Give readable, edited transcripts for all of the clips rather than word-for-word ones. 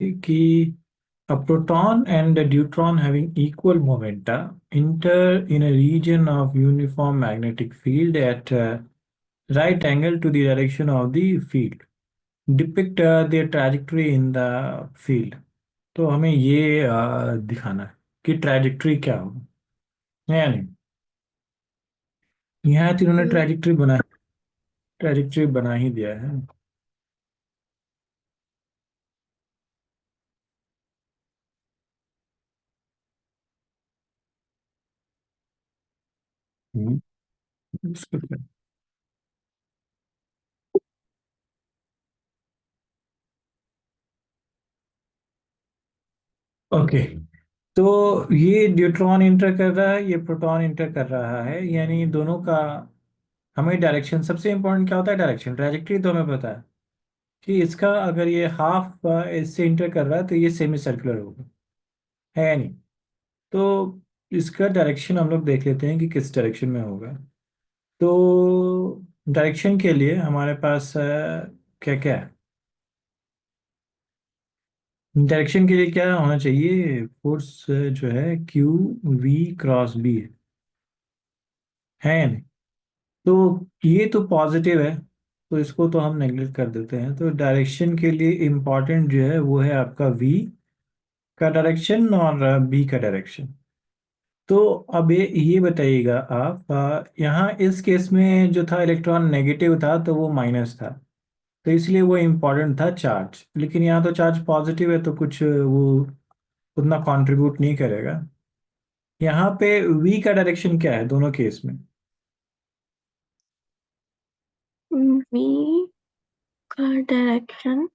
कि a proton and a deuteron having equal momenta enter in a region of uniform magnetic field at right angle to the direction of the field. Depict their trajectory in the field. तो हमें ये दिखाना है कि trajectory क्या होगा, है या नहीं। यहाँ तो इन्होंने हम्म, ट्रैजेक्टरी बना ही दिया है। हम्म, इसको क्या- ओके, तो ये ड्यूट्रॉन इंटर कर रहा है, ये प्रोटॉन इंटर कर रहा है, यानी दोनों का हमें डायरेक्शन, सबसे इंपॉर्टेंट क्या होता है, डायरेक्शन। ट्रैजेक्टरी तो हमें पता है कि इसका अगर ये हाफ इससे इंटर कर रहा है तो ये सेमी सर्कुलर होगा, है या नहीं। तो इसका डायरेक्शन हम लोग देख लेते हैं कि किस डायरेक्शन में होगा। तो डायरेक्शन के लिए हमारे पास क्या क्या है। डायरेक्शन के लिए क्या होना चाहिए, फोर्स जो है क्यू वी क्रॉस बी है या नहीं। तो ये तो पॉजिटिव है, तो इसको तो हम नेग्लेक्ट कर देते हैं। तो डायरेक्शन के लिए इम्पोर्टेंट जो है वो है आपका वी का डायरेक्शन और बी का डायरेक्शन। तो अब ये बताइएगा आप, यहाँ इस केस में जो था इलेक्ट्रॉन नेगेटिव था तो वो माइनस था, तो इसलिए वो इम्पोर्टेंट था चार्ज। लेकिन यहाँ तो चार्ज पॉजिटिव है तो कुछ वो उतना कंट्रीब्यूट नहीं करेगा। यहाँ पे वी का डायरेक्शन क्या है दोनों केस में। वी का डायरेक्शन।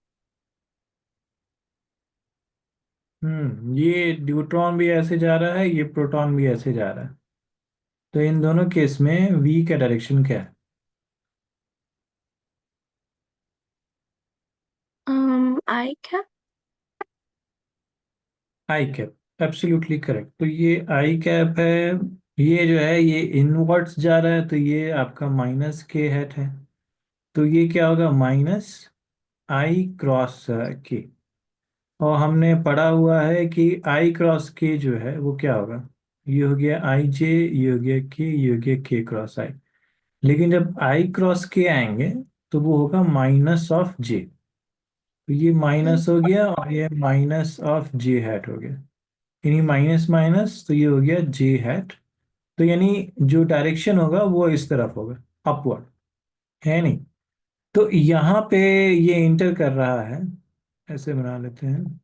ये न्यूट्रॉन भी ऐसे जा रहा है, ये प्रोटॉन भी ऐसे जा रहा है, तो इन दोनों केस में वी का डायरेक्शन क्या है। आई क्या। आई कैप, एब्सोल्युटली करेक्ट। तो ये आई कैप है, ये जो है ये इनवर्ट्स जा रहा है तो ये आपका माइनस के हेट है। तो ये क्या होगा, माइनस आई क्रॉस के। और हमने पढ़ा हुआ है कि आई क्रॉस के जो है वो क्या होगा, ये हो गया आई जे, ये हो गया के, ये हो गया के क्रॉस आई। लेकिन जब आई क्रॉस के आएंगे तो वो होगा माइनस ऑफ जे। तो ये माइनस हो गया और ये माइनस ऑफ जे हैट हो गया, यानी माइनस माइनस तो ये हो गया जे हैट। तो यानी जो डायरेक्शन होगा वो इस तरफ होगा, अपवर्ड, है नहीं। तो यहाँ पे ये इंटर कर रहा है, ऐसे बना लेते हैं।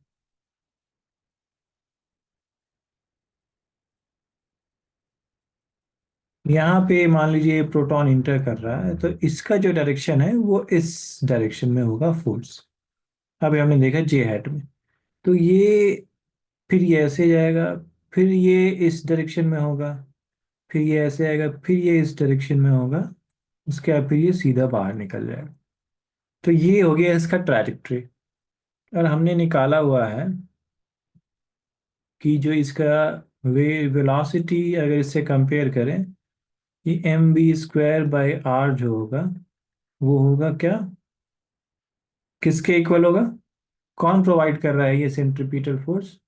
यहाँ पे मान लीजिए प्रोटॉन इंटर कर रहा है तो इसका जो डायरेक्शन है वो इस डायरेक्शन में होगा, फोर्स। अभी हमने देखा जे हैट में। तो ये फिर ये ऐसे जाएगा, फिर ये इस डायरेक्शन में होगा, फिर ये ऐसे आएगा, फिर ये इस डायरेक्शन में होगा, उसके बाद फिर ये सीधा बाहर निकल जाएगा। तो ये हो गया इसका ट्रैजेक्टरी। और हमने निकाला हुआ है कि जो इसका वेलोसिटी अगर इससे कंपेयर करें, ये M B square by R जो होगा वो होगा क्या, किसके इक्वल होगा, कौन प्रोवाइड कर रहा है ये centripetal force.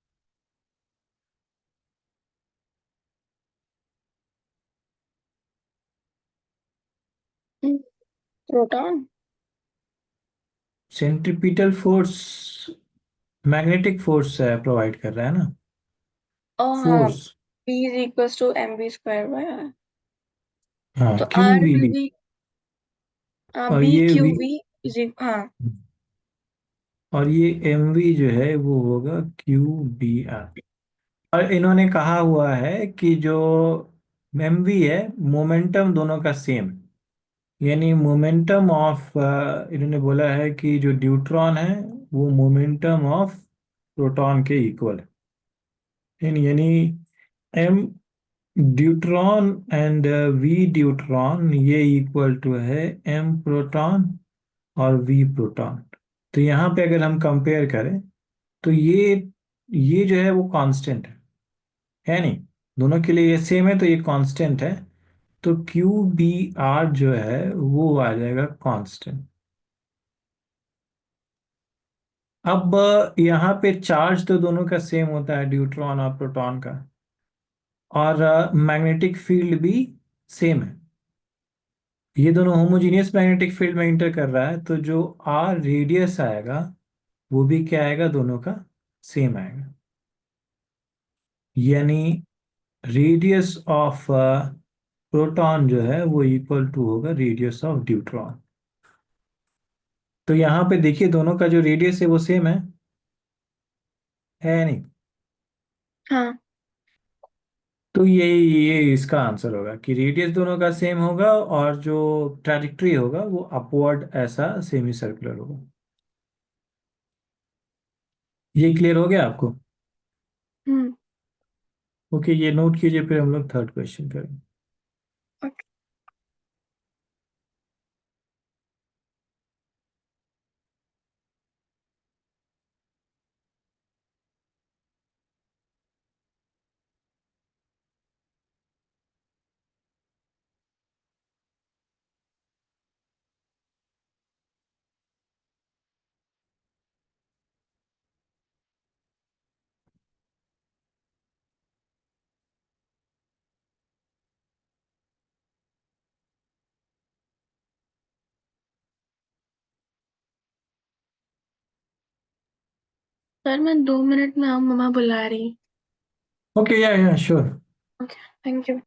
Proton. Centripetal force magnetic force provide कर रहा है ना, और हाँ, force. P is equal to M B square by R. हाँ तो Q R V will be, B और बी ये क्यू वी, वी इज हाँ। और ये एम वी जो है वो होगा क्यू बी आर। और इन्होंने कहा हुआ है कि जो एम वी है, मोमेंटम दोनों का सेम, यानी मोमेंटम ऑफ, इन्होंने बोला है कि जो ड्यूट्रॉन है वो मोमेंटम ऑफ प्रोटॉन के इक्वल है। यानी M deuteron and V deuteron ये इक्वल टू है एम प्रोटॉन और वी प्रोटॉन। तो यहाँ पे अगर हम कंपेयर करें तो ये जो है वो कांस्टेंट है नहीं, दोनों के लिए ये सेम है तो ये कांस्टेंट है। तो क्यू बी आर जो है वो आ जाएगा कांस्टेंट। अब यहाँ पे चार्ज तो दोनों का सेम होता है, न्यूट्रॉन और प्रोटॉन का, और मैग्नेटिक फील्ड भी सेम है। ये दोनों होमोजीनियस मैग्नेटिक फील्ड में इंटर कर रहा है, तो जो आर रेडियस आएगा वो भी क्या आएगा, दोनों का सेम आएगा। यानी रेडियस ऑफ प्रोटॉन जो है वो इक्वल टू होगा रेडियस ऑफ न्यूट्रॉन। तो यहाँ पे देखिए दोनों का जो रेडियस है वो सेम है नहीं? हाँ। तो ये इसका आंसर होगा कि रेडियस दोनों का सेम होगा, और जो ट्रैजेक्टरी होगा वो अपवर्ड ऐसा सेमी सर्कुलर होगा। ये क्लियर हो गया आपको? हम्म। ओके, ये नोट कीजिए, फिर हम लोग थर्ड क्वेश्चन करेंगे। ओके। सर मैं 2 मिनट में आऊँ, मम्मा बुला रही। Okay, yeah sure. Okay. Thank you.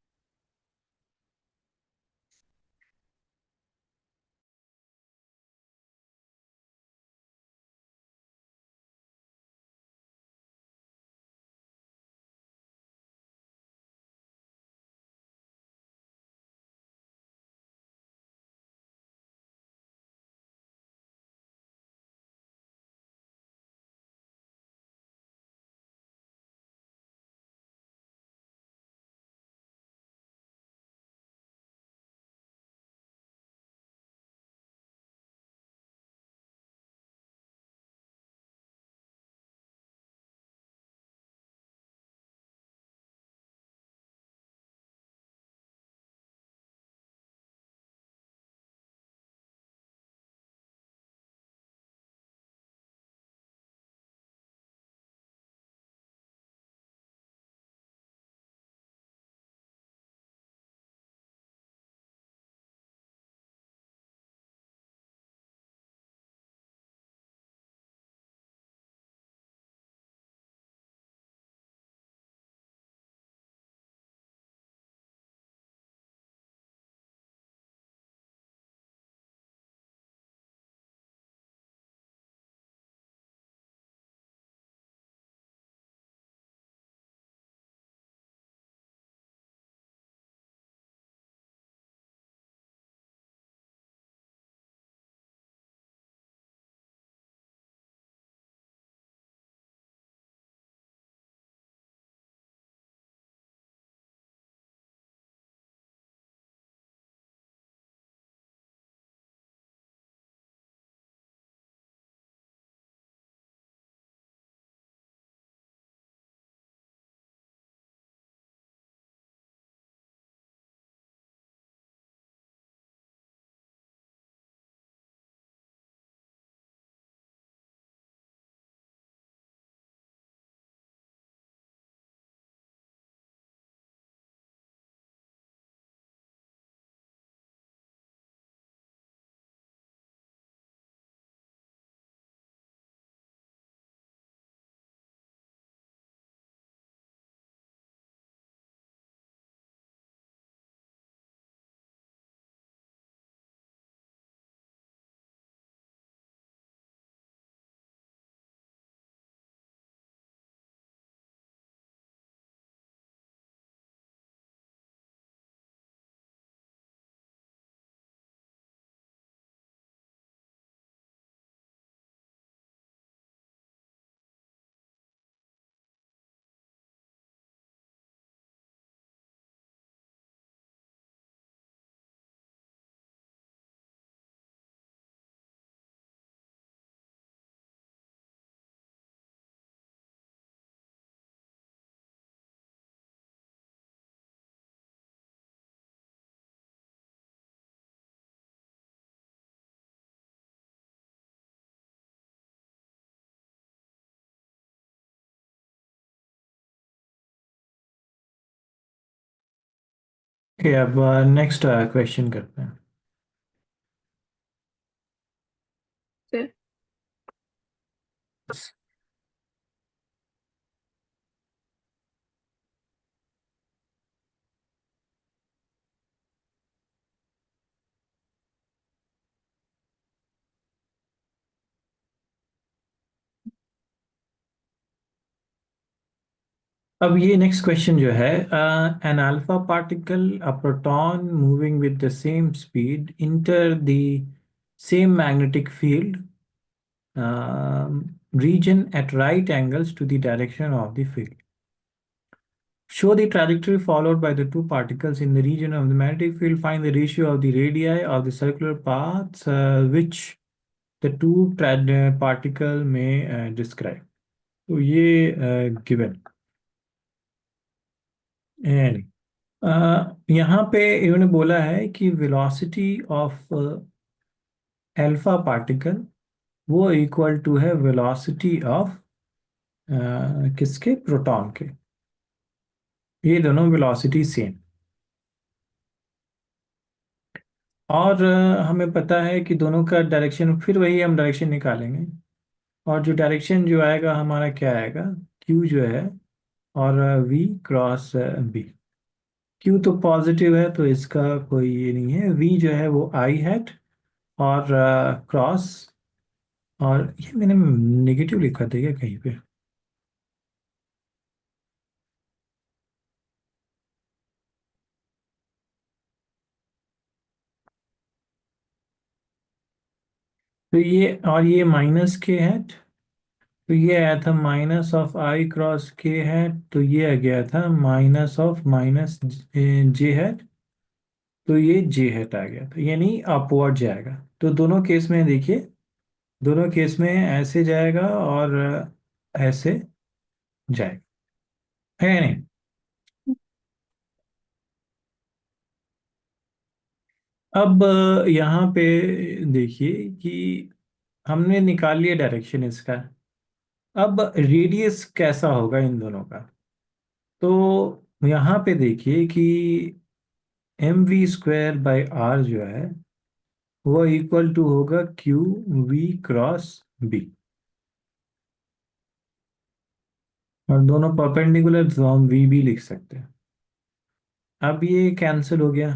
Okay, अब नेक्स्ट क्वेश्चन करते हैं। फिर अब ये नेक्स्ट क्वेश्चन जो है, an alpha particle, a proton moving with the same speed enter the same magnetic field region at right angles to the direction of the field. Show the trajectory followed by the two particles in the region of the magnetic field. Find the ratio of the radii of the circular paths which the two particle may describe. तो ये given है। यहाँ पे इन्होंने बोला है कि velocity of alpha particle वो इक्वल टू है वेलोसिटी ऑफ किसके, प्रोटॉन के। ये दोनों वेलोसिटी सेम। और हमें पता है कि दोनों का डायरेक्शन, फिर वही हम डायरेक्शन निकालेंगे। और जो डायरेक्शन जो आएगा हमारा क्या आएगा, क्यू जो है, और वी क्रॉस बी। क्यू तो पॉजिटिव है तो इसका कोई ये नहीं है। वी जो है वो आई हैट, और क्रॉस, और ये मैंने नेगेटिव लिखा था क्या कहीं पे। तो ये, और ये माइनस के हैट, तो ये आया था माइनस ऑफ आई क्रॉस के हैट, तो ये आ गया था minus of minus j hat, तो ये जे हट आ गया, तो यानी अपवर्ड जाएगा। तो दोनों केस में देखिए, दोनों केस में ऐसे जाएगा और ऐसे जाएगा, है नहीं। अब यहाँ पे देखिए कि हमने निकाल लिया डायरेक्शन इसका। अब रेडियस कैसा होगा इन दोनों का, तो यहाँ पे देखिए कि M V square by R जो है वो इक्वल टू होगा क्यू वी क्रॉस बी। और दोनों परपेंडिकुलर तो हम वी भी लिख सकते हैं। अब ये कैंसिल हो गया,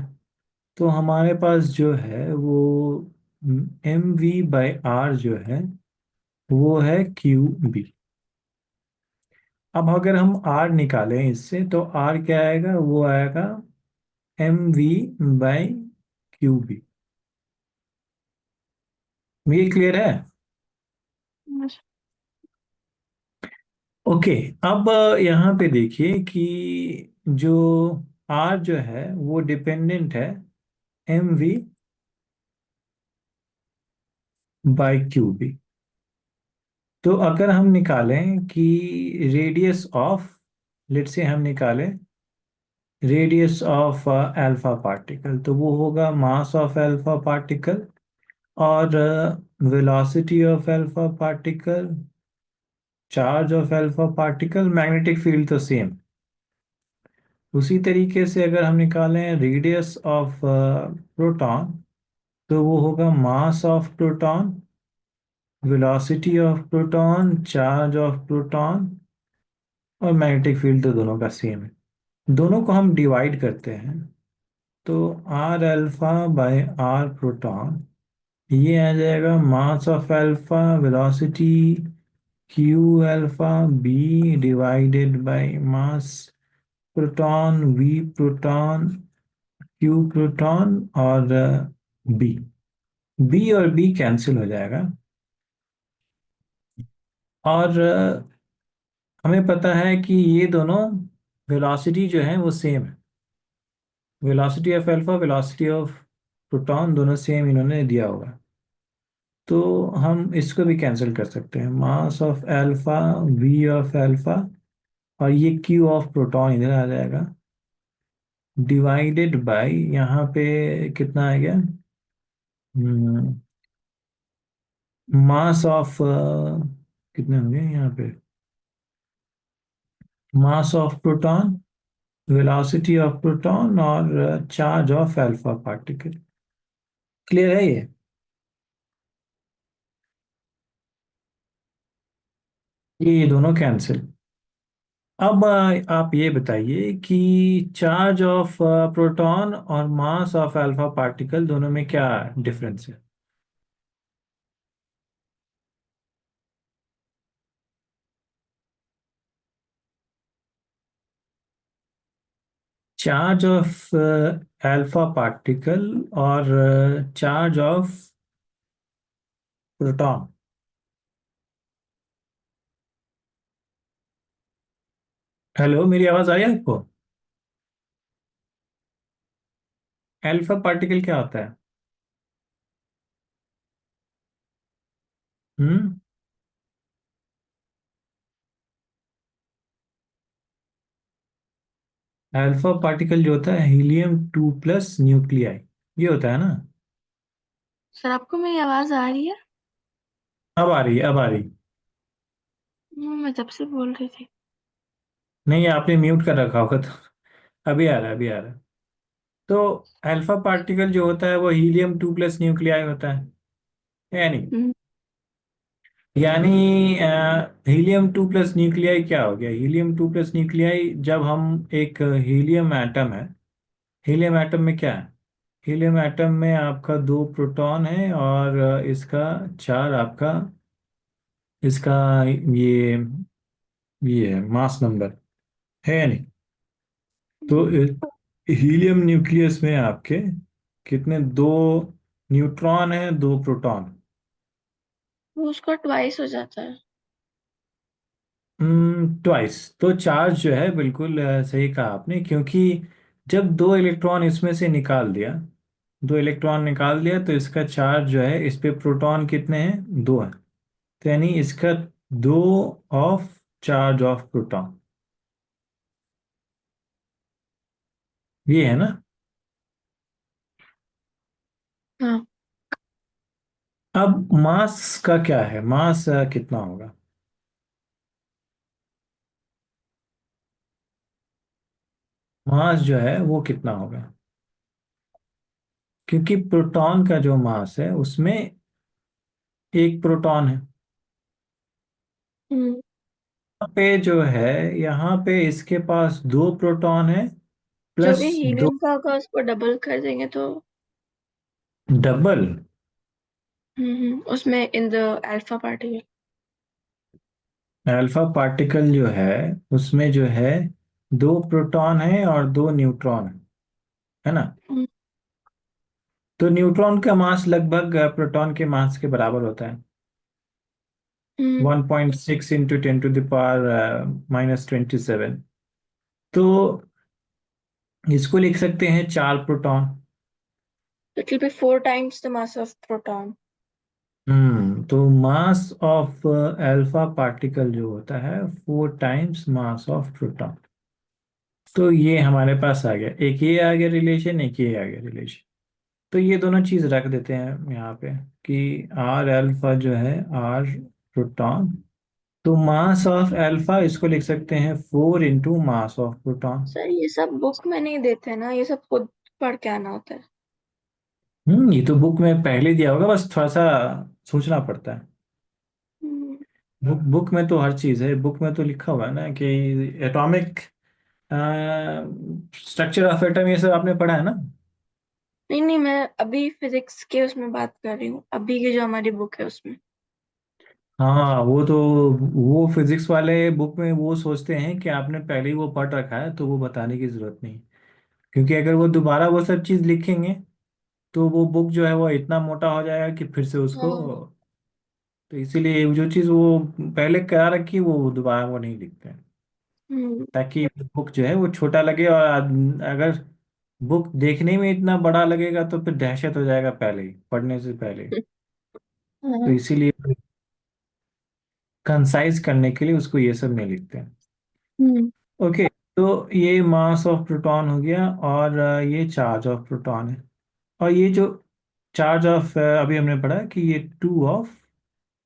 तो हमारे पास जो है वो एम वी बाई आर जो है वो है क्यू बी। अब अगर हम आर निकालें इससे, तो आर क्या आएगा, वो आएगा M V by Q B. ये क्लियर है। ओके, अब यहाँ पे देखिए कि जो आर जो है वो डिपेंडेंट है M V by Q B. तो अगर हम निकालें कि रेडियस ऑफ, लेट से हम निकालें रेडियस ऑफ अल्फा पार्टिकल, तो वो होगा मास ऑफ अल्फा पार्टिकल, और velocity of alpha particle, charge of alpha particle, magnetic field तो सेम। उसी तरीके से अगर हम निकालें रेडियस ऑफ प्रोटॉन, तो वो होगा मास of proton, velocity of proton, charge of proton, और मैग्नेटिक फील्ड तो दोनों का सेम है। दोनों को हम डिवाइड करते हैं, तो R alpha by R proton, ये आ जाएगा mass of alpha, velocity Q alpha B divided by mass proton V proton Q proton, और बी, बी और बी कैंसिल हो जाएगा। और हमें पता है कि ये दोनों वेलोसिटी जो है वो सेम है। Velocity of alpha, velocity of proton दोनों सेम इन्होंने दिया होगा, तो हम इसको भी कैंसिल कर सकते हैं। Mass of alpha, V of alpha, और ये क्यू ऑफ प्रोटॉन इधर आ जाएगा, डिवाइडेड बाय यहाँ पे कितना आ गया, मास ऑफ कितने होंगे यहाँ पे, mass of proton velocity of proton और charge of alpha particle. Clear है ये? ये दोनों कैंसिल। अब आप ये बताइए कि चार्ज ऑफ प्रोटॉन और मास ऑफ अल्फा पार्टिकल दोनों में क्या डिफरेंस है? चार्ज ऑफ अल्फा पार्टिकल और चार्ज ऑफ प्रोटॉन। हेलो, मेरी आवाज आई आपको? अल्फा पार्टिकल क्या होता है? हम्म। अल्फा पार्टिकल जो होता है हीलियम 2 प्लस न्यूक्लियाई, ये होता है ना? सर आपको मेरी आवाज आ रही है? अब आ रही है, अब आ रही। मैं तब से बोल रही थी। नहीं, आपने म्यूट कर रखा होगा तो। अभी आ रहा है, अभी आ रहा है। तो अल्फा पार्टिकल जो होता है वो हीलियम 2 प्लस न्यूक्लियाई होता है या नहीं? हम्म। यानी हीलियम 2 प्लस न्यूक्लियाई क्या हो गया? हीलियम 2 प्लस न्यूक्लियाई, जब हम एक हीलियम एटम है, हीलियम एटम में क्या है? हीलियम एटम में आपका 2 प्रोटॉन है और इसका चार आपका, इसका ये है मास नंबर, है या नहीं? तो हम्म, हीलियम न्यूक्लियस में आपके कितने, 2 न्यूट्रॉन है, 2 प्रोटॉन। वो उसका ट्वाइस हो जाता है। ट्वाइस। तो चार्ज जो है बिल्कुल सही कहा आपने, क्योंकि जब 2 इलेक्ट्रॉन इसमें से निकाल दिया, 2 इलेक्ट्रॉन निकाल दिया तो इसका चार्ज जो है, इस पे प्रोटॉन कितने हैं? 2 है। तो यानी इसका 2 ऑफ चार्ज ऑफ प्रोटॉन, ये है ना? हाँ। अब मास का क्या है? मास कितना होगा? मास जो है वो कितना होगा? क्योंकि प्रोटॉन का जो मास है उसमें एक प्रोटॉन है। हम्म। यहाँ पे जो है, यहाँ पे इसके पास 2 प्रोटॉन है जो भी प्लस दो। हीलियम का होगा उसको डबल कर देंगे तो। डबल? उसमें in the alpha particle. Alpha particle जो है उसमें जो है 2 प्रोटॉन है और 2 न्यूट्रॉन है ना? हम्म। तो न्यूट्रॉन का मास लगभग प्रोटॉन के मास के बराबर होता है। हम्म। 1.6 इंटू 10⁻⁻27। तो इसको लिख सकते हैं 4 proton. It will be 4 times the mass of proton. तो मास ऑफ अल्फा पार्टिकल जो होता है 4 टाइम्स मास ऑफ प्रोटॉन। तो ये हमारे पास आ गया, एक ये आ गया रिलेशन, एक ये आ गया रिलेशन। तो ये दोनों चीज रख देते हैं यहाँ पे कि आर अल्फा जो है, आर प्रोटॉन, तो मास ऑफ अल्फा इसको लिख सकते हैं 4 into mass of proton. Sir ये सब बुक में नहीं देते ना, ये सब खुद पढ़ के आना होता है। ये तो बुक में पहले दिया होगा, बस थोड़ा सा सोचना पड़ता है। हम्म। बुक बुक में तो हर चीज है, बुक में तो लिखा हुआ है ना कि एटॉमिक स्ट्रक्चर ऑफ एटम, ये सब आपने पढ़ा है ना? नहीं नहीं, मैं अभी फिजिक्स के उसमें बात कर रही हूँ, अभी की जो हमारी बुक है उसमें। हाँ, वो तो, वो फिजिक्स वाले बुक में वो सोचते हैं कि आपने पहले ही वो पढ़ रखा है तो वो बताने की जरूरत नहीं। क्योंकि अगर वो दोबारा वो सब चीज लिखेंगे तो वो बुक जो है वो इतना मोटा हो जाएगा कि फिर से उसको, हाँ। तो इसीलिए जो चीज वो पहले करा रखी है वो दोबारा वो नहीं लिखते हैं, हम्म। ताकि बुक जो है वो छोटा लगे। और अगर बुक देखने में इतना बड़ा लगेगा तो फिर दहशत हो जाएगा पहले ही, पढ़ने से पहले ही। तो हाँ। इसीलिए कंसाइज करने के लिए उसको ये सब नहीं लिखते हैं। हम्म। ओके। तो ये मास ऑफ प्रोटॉन हो गया और ये चार्ज ऑफ प्रोटॉन है। और ये जो चार्ज ऑफ, अभी हमने पढ़ा कि ये 2 ऑफ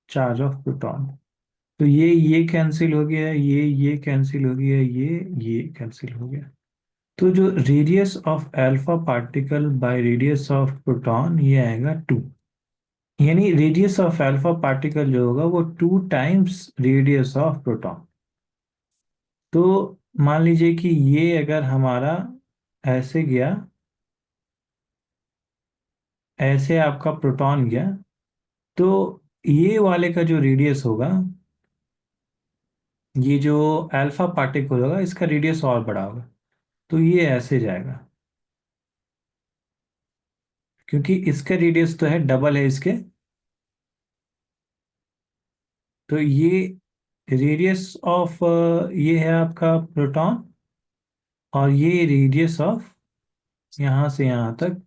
चार्ज ऑफ प्रोटॉन। तो ये कैंसिल हो गया, ये कैंसिल हो गया, ये कैंसिल हो गया। तो जो radius of alpha particle by radius of proton ये आएगा 2। यानी रेडियस ऑफ अल्फा पार्टिकल जो होगा वो 2 टाइम्स रेडियस ऑफ प्रोटॉन। तो मान लीजिए कि ये अगर हमारा ऐसे गया, ऐसे आपका प्रोटॉन गया, तो ये वाले का जो रेडियस होगा, ये जो अल्फा पार्टिकल होगा इसका रेडियस और बड़ा होगा। तो ये ऐसे जाएगा, क्योंकि इसका रेडियस तो है डबल है इसके। तो ये रेडियस ऑफ ये है आपका प्रोटॉन, और ये रेडियस ऑफ यहाँ से यहाँ तक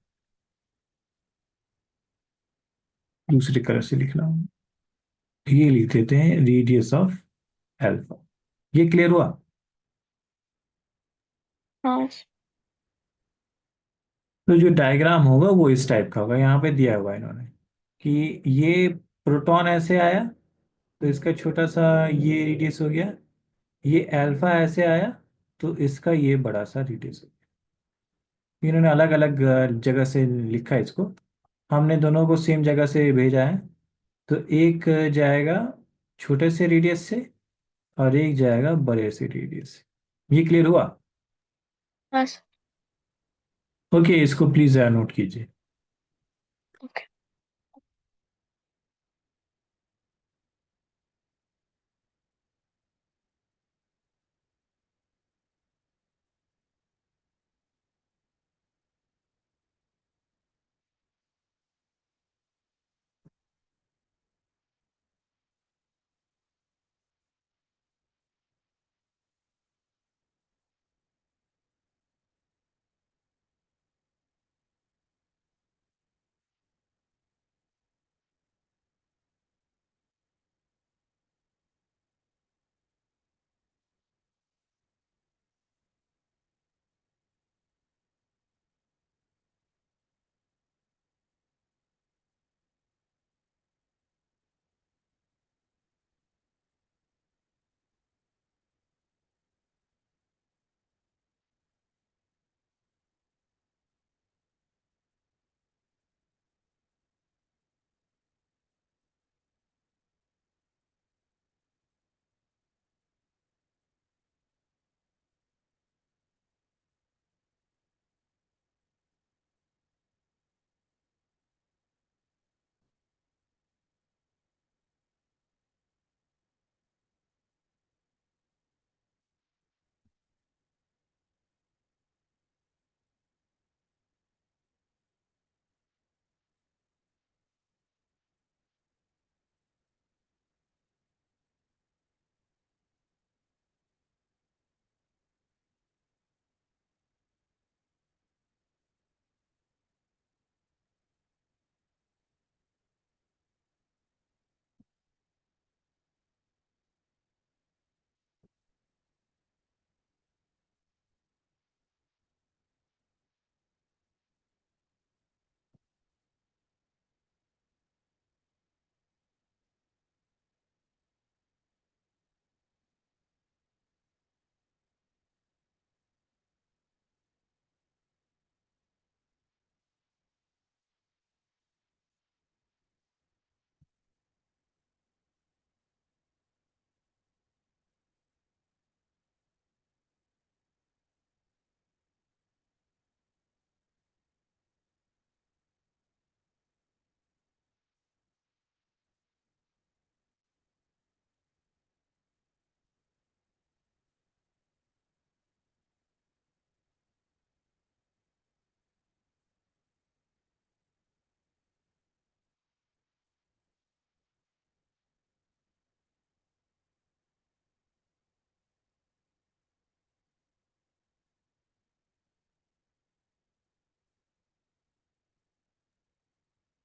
दूसरी तरह से लिख रहा हूँ, ये लिख देते हैं रेडियस ऑफ अल्फा। ये क्लियर हुआ? हाँ। तो जो डायग्राम होगा वो इस टाइप का होगा, यहाँ पे दिया हुआ है इन्होंने कि ये प्रोटॉन ऐसे आया, तो इसका छोटा सा ये रेडियस हो गया। ये अल्फा ऐसे आया, तो इसका ये बड़ा सा रेडियस हो गया। इन्होंने अलग अलग जगह से लिखा है इसको, हमने दोनों को सेम जगह से भेजा है। तो एक जाएगा छोटे से रेडियस से, और एक जाएगा बड़े से रेडियस से। ये क्लियर हुआ? हाँ। ओके, इसको प्लीज नोट कीजिए। ओके।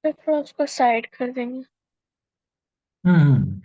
फिर थोड़ा उसको साइड कर देंगे। हम्म।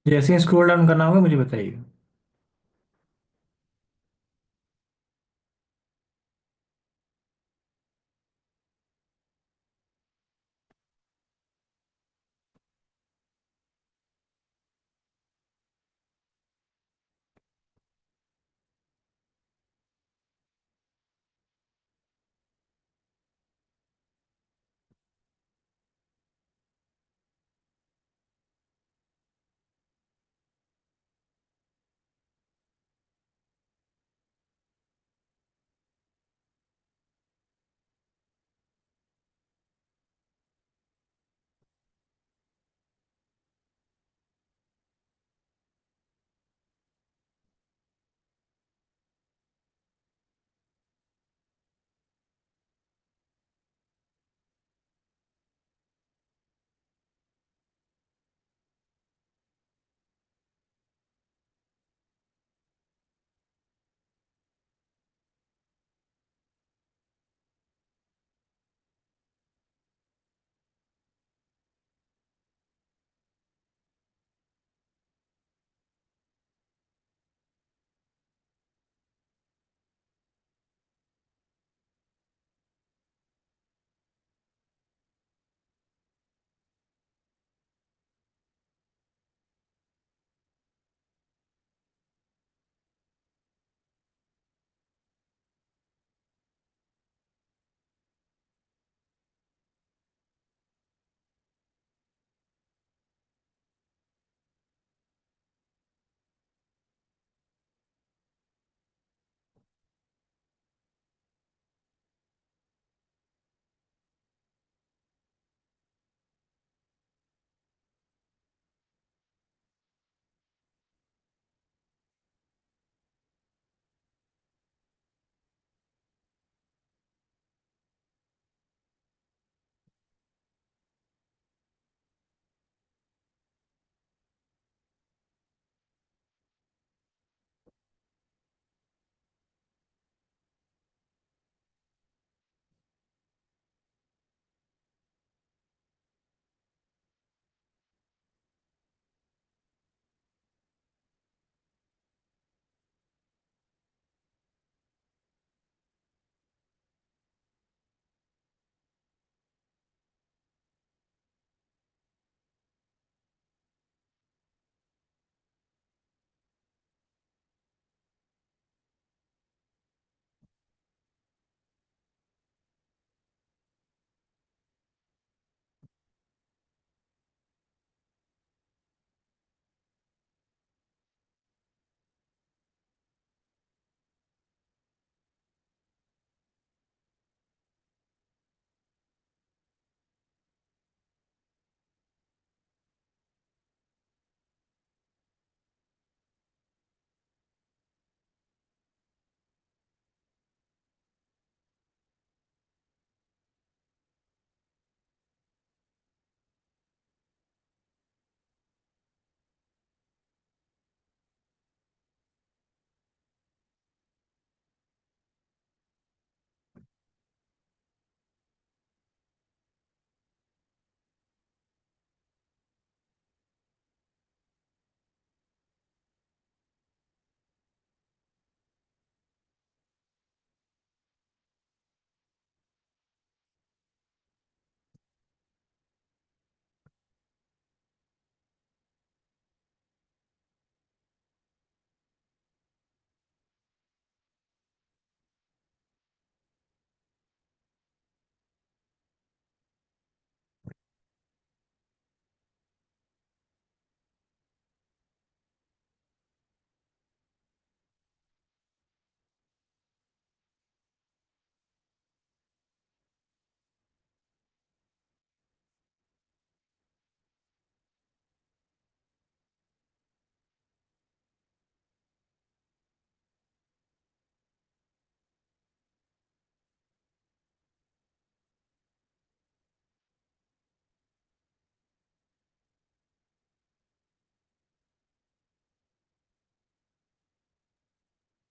जैसे ही स्क्रॉल डाउन करना होगा मुझे बताइए।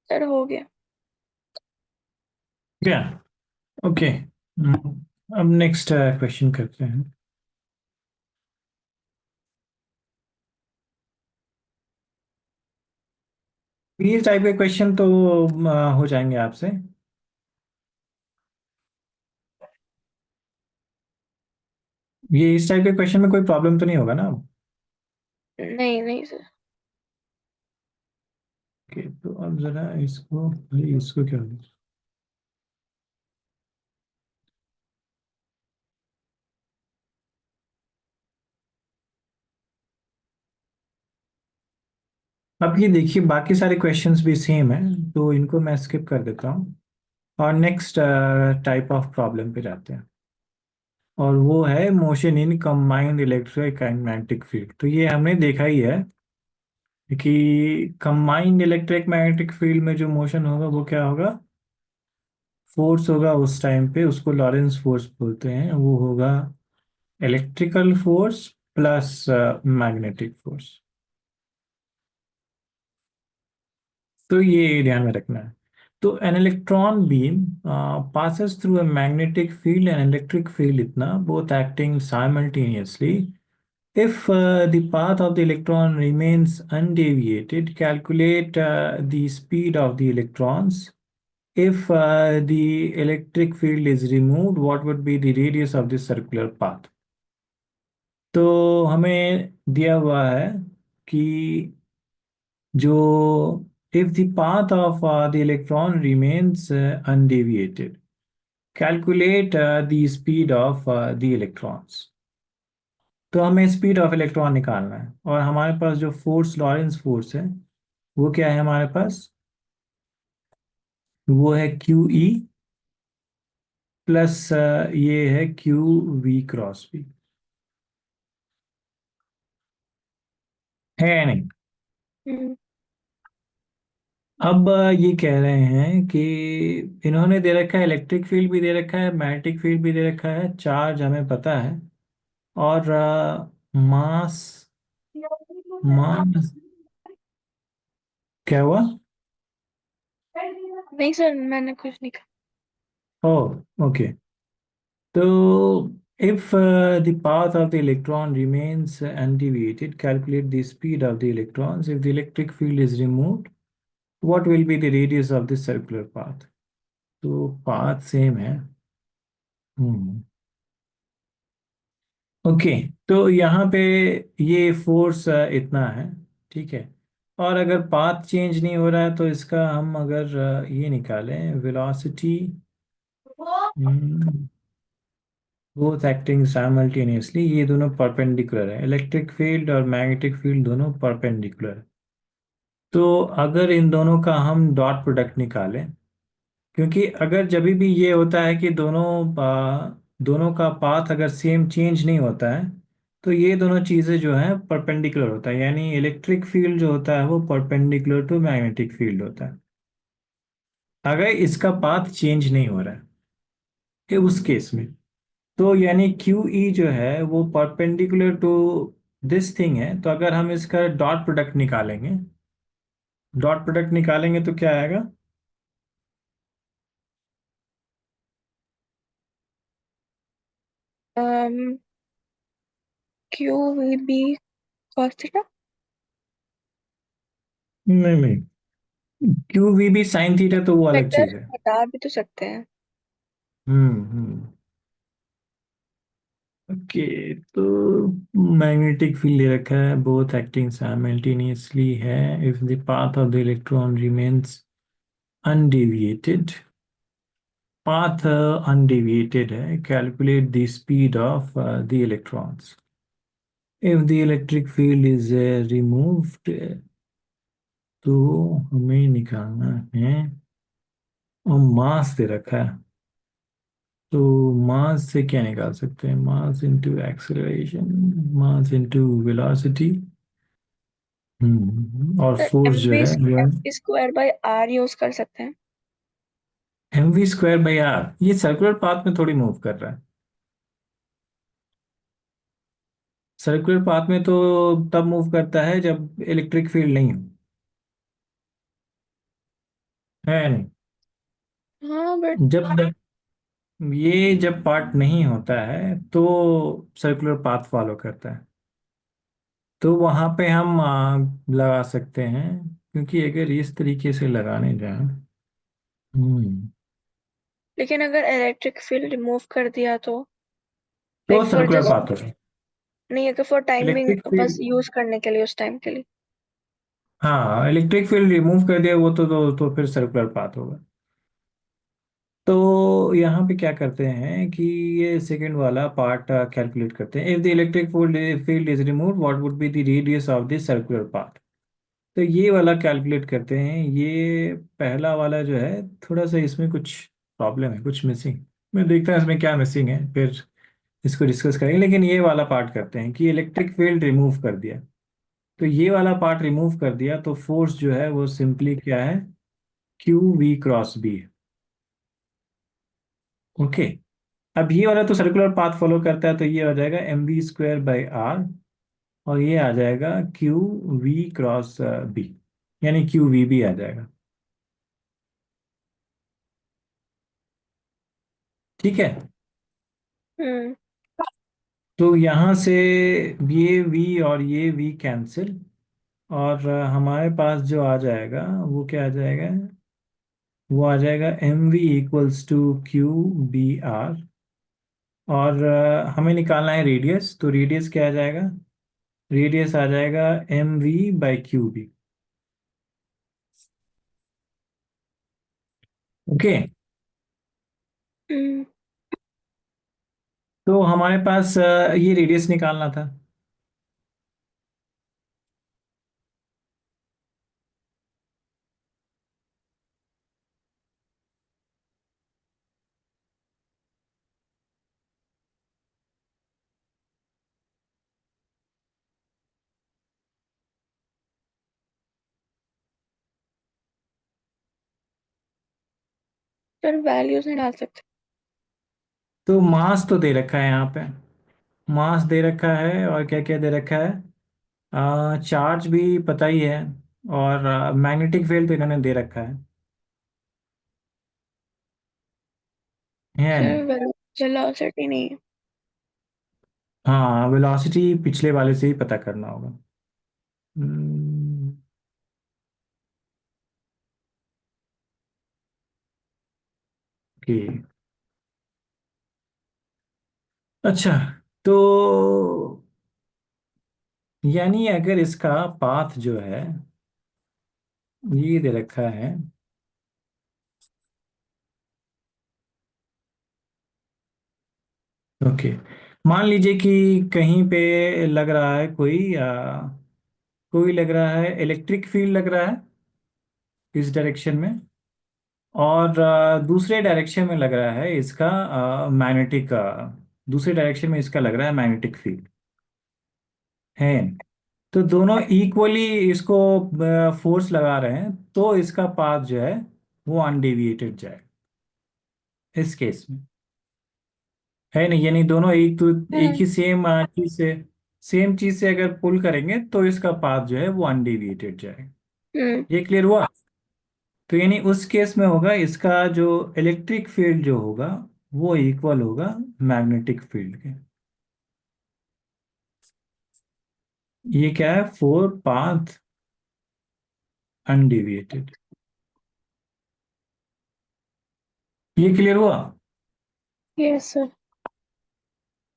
सर हो गया। क्या? ओके। अब नेक्स्ट क्वेश्चन करते हैं। ये टाइप के क्वेश्चन तो हो जाएंगे आपसे। ये इस टाइप के क्वेश्चन में कोई प्रॉब्लम तो नहीं होगा ना? नहीं नहीं सर। ओके, तो अब जरा इसको, अरे इसको क्या हो गया? अब ये देखिए, बाकी सारे क्वेश्चंस भी सेम है, तो इनको मैं स्किप कर देता हूँ और नेक्स्ट टाइप ऑफ प्रॉब्लम पे जाते हैं। और वो है motion in combined electric and magnetic field. तो ये हमने देखा ही है कि कंबाइंड इलेक्ट्रिक मैग्नेटिक फील्ड में जो मोशन होगा वो क्या होगा, फोर्स होगा उस टाइम पे, उसको लॉरेंस फोर्स बोलते हैं। वो होगा electrical force plus magnetic force. तो ये ध्यान में रखना है। तो an electron beam passes through a magnetic field and electric field इतना, both acting simultaneously. If the path of the electron remains undeviated, calculate the speed of the electrons. If the electric field is removed, what would be the radius of this circular path? तो हमें दिया हुआ है कि जो if the path of the electron remains undeviated, calculate the speed of the electrons. तो हमें speed of electron निकालना है, और हमारे पास जो फोर्स, लॉरेंस फोर्स है, वो क्या है हमारे पास? वो है क्यू ई प्लस ये है क्यू वी क्रॉस बी, है या नहीं? हम्म। अब ये कह रहे हैं कि इन्होंने दे रखा है इलेक्ट्रिक फील्ड भी दे रखा है, मैग्नेटिक फील्ड भी दे रखा है, चार्ज हमें पता है, और मास, मास क्या हुआ? नहीं सर, मैंने कुछ नहीं कहा। ओ, ओके। तो if the path of the electron remains undeviated, calculate the speed of the electrons. If the electric field is removed, what will be the radius of this circular path? तो path same है। हम्म। Okay, तो यहाँ पे ये force इतना है, ठीक है। और अगर पाथ चेंज नहीं हो रहा है तो इसका हम अगर ये निकालें वेलोसिटी, बोथ एक्टिंग साइमल्टेनियसली, ये दोनों परपेंडिकुलर है, इलेक्ट्रिक फील्ड और मैग्नेटिक फील्ड दोनों परपेंडिकुलर है। तो अगर इन दोनों का हम डॉट प्रोडक्ट निकालें, क्योंकि अगर जब भी ये होता है कि दोनों का पाथ अगर सेम चेंज नहीं होता है, तो ये दोनों चीज़ें जो हैं परपेंडिकुलर होता है, यानी इलेक्ट्रिक फील्ड जो होता है वो परपेंडिकुलर टू मैग्नेटिक फील्ड होता है। अगर इसका पाथ चेंज नहीं हो रहा है कि उस केस में, तो यानी क्यू ई जो है वो परपेंडिकुलर टू दिस थिंग है, तो अगर हम इसका डॉट प्रोडक्ट निकालेंगे, डॉट प्रोडक्ट निकालेंगे तो क्या आएगा? Q V B cos theta. नहीं नहीं, Q V B sine theta तो वो अलग वेक्टर चीज है। बता भी तो सकते हैं। हम्म। ओके, तो मैग्नेटिक फील्ड ले रखा है, बोथ एक्टिंग साइमल्टेनियसली है, if the path of the electron remains undeviated, path undeviated है, calculate the speed of the electrons. If the electric field is removed, तो हमें निकालना है, और मास दे रखा है, तो मास से क्या निकाल सकते हैं? Mass into acceleration, mass into velocity. और फोर्स एम जो वी है वो है स्क्वायर बाई आर यूज कर सकते हैं। M V square by R. ये सर्कुलर पाथ में थोड़ी मूव कर रहा है। सर्कुलर पाथ में तो तब मूव करता है जब इलेक्ट्रिक फील्ड नहीं हो, है नहीं? हाँ बट जब ये जब पार्ट नहीं होता है तो सर्कुलर पाथ फॉलो करता है, तो वहां पे हम लगा सकते हैं क्योंकि अगर इस तरीके से लगाने जाए। हम्म। लेकिन अगर इलेक्ट्रिक फील्ड रिमूव कर दिया तो, तो like for circular just, path हो जाए। नहीं अगर for timing electric bus field, use करने के लिए, उस टाइम के लिए। हाँ इलेक्ट्रिक फील्ड रिमूव कर दिया वो तो फिर सर्कुलर पाथ होगा। तो यहाँ पे क्या करते हैं कि ये सेकंड वाला पार्ट कैलकुलेट करते हैं। If the electric field is removed what would be the radius of the circular path. तो ये वाला कैलकुलेट करते हैं। ये पहला वाला जो है थोड़ा सा इसमें कुछ प्रॉब्लम है, कुछ मिसिंग। मैं देखता हूँ इसमें क्या मिसिंग है, फिर इसको डिस्कस करेंगे। लेकिन ये वाला पार्ट करते हैं कि इलेक्ट्रिक फील्ड रिमूव कर दिया। तो ये वाला पार्ट रिमूव कर दिया तो फोर्स जो है वो सिंपली क्या है, क्यू वी क्रॉस बी है। ओके। अब ये वाला तो सर्कुलर पाथ फॉलो करता है, तो ये हो जाएगा M V square by R. और ये आ जाएगा क्यू वी क्रॉस बी, यानी क्यू वी भी आ जाएगा। ठीक है। हम्म। तो यहाँ से ये वी और ये वी कैंसिल, और हमारे पास जो आ जाएगा वो क्या आ जाएगा, वो आ जाएगा M V equals to Q B R. और हमें निकालना है रेडियस, तो रेडियस क्या आ जाएगा, रेडियस आ जाएगा M V by Q B. Okay. Hmm. तो हमारे पास ये रेडियस निकालना था। फिर वैल्यूज नहीं डाल सकते? तो मास तो दे रखा है यहाँ पे, मास दे रखा है, और क्या क्या दे रखा है, चार्ज भी पता ही है, और मैग्नेटिक फील्ड तो इन्होंने दे रखा है नहीं। फिर वेलोसिटी नहीं? हाँ वेलोसिटी पिछले वाले से ही पता करना होगा। हम्म, ओके। अच्छा। तो यानी अगर इसका पाथ जो है ये दे रखा है। ओके। मान लीजिए कि कहीं पे लग रहा है कोई कोई लग रहा है इलेक्ट्रिक फील्ड लग रहा है इस डायरेक्शन में, और दूसरे डायरेक्शन में लग रहा है इसका मैग्नेटिक, दूसरे डायरेक्शन में इसका लग रहा है मैग्नेटिक फील्ड है। तो दोनों इक्वली इसको फोर्स लगा रहे हैं, तो इसका पाथ जो है वो अनडेविएटेड जाए इस केस में, है नहीं। यानी दोनों एक हम्म। ही सेम चीज से अगर पुल करेंगे तो इसका पाथ जो है वो अनडेविएटेड जाएगा। हम्म। ये क्लियर हुआ। तो यानी उस केस में होगा इसका जो इलेक्ट्रिक फील्ड जो होगा वो इक्वल होगा मैग्नेटिक फील्ड के। ये क्या है, फोर पाथ अनडेविएटेड। ये क्लियर हुआ। Yes sir.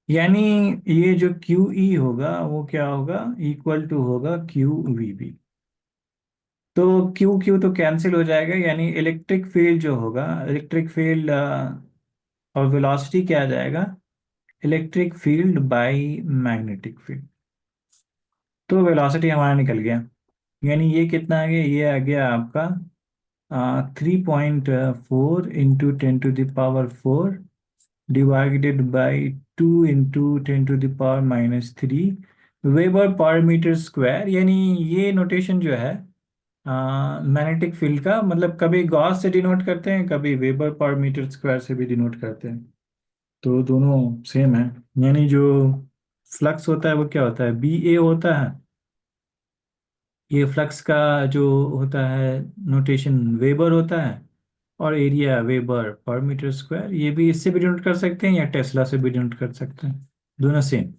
यानी ये जो क्यू ई होगा वो क्या होगा, इक्वल टू होगा क्यू वी बी। तो क्यू क्यू तो कैंसिल हो जाएगा, यानी इलेक्ट्रिक फील्ड जो होगा, इलेक्ट्रिक फील्ड और वेलोसिटी क्या आ जाएगा, electric field by magnetic field. तो वेलोसिटी हमारा निकल गया। यानी ये कितना आ गया, ये आ गया आपका 3.4 into 10⁴ divided by 2 into 10⁻³ weber पर मीटर स्क्वायर। यानी ये नोटेशन जो है मैग्नेटिक फील्ड का, मतलब कभी गॉस से डिनोट करते हैं, कभी वेबर पर मीटर स्क्वायर से भी डिनोट करते हैं। तो दोनों सेम है। यानी जो फ्लक्स होता है वो क्या होता है, बी ए होता है। ये फ्लक्स का जो होता है नोटेशन वेबर होता है, और एरिया वेबर पर मीटर स्क्वायर। ये भी इससे भी डिनोट कर सकते हैं या टेस्ला से भी डिनोट कर सकते हैं, दोनों सेम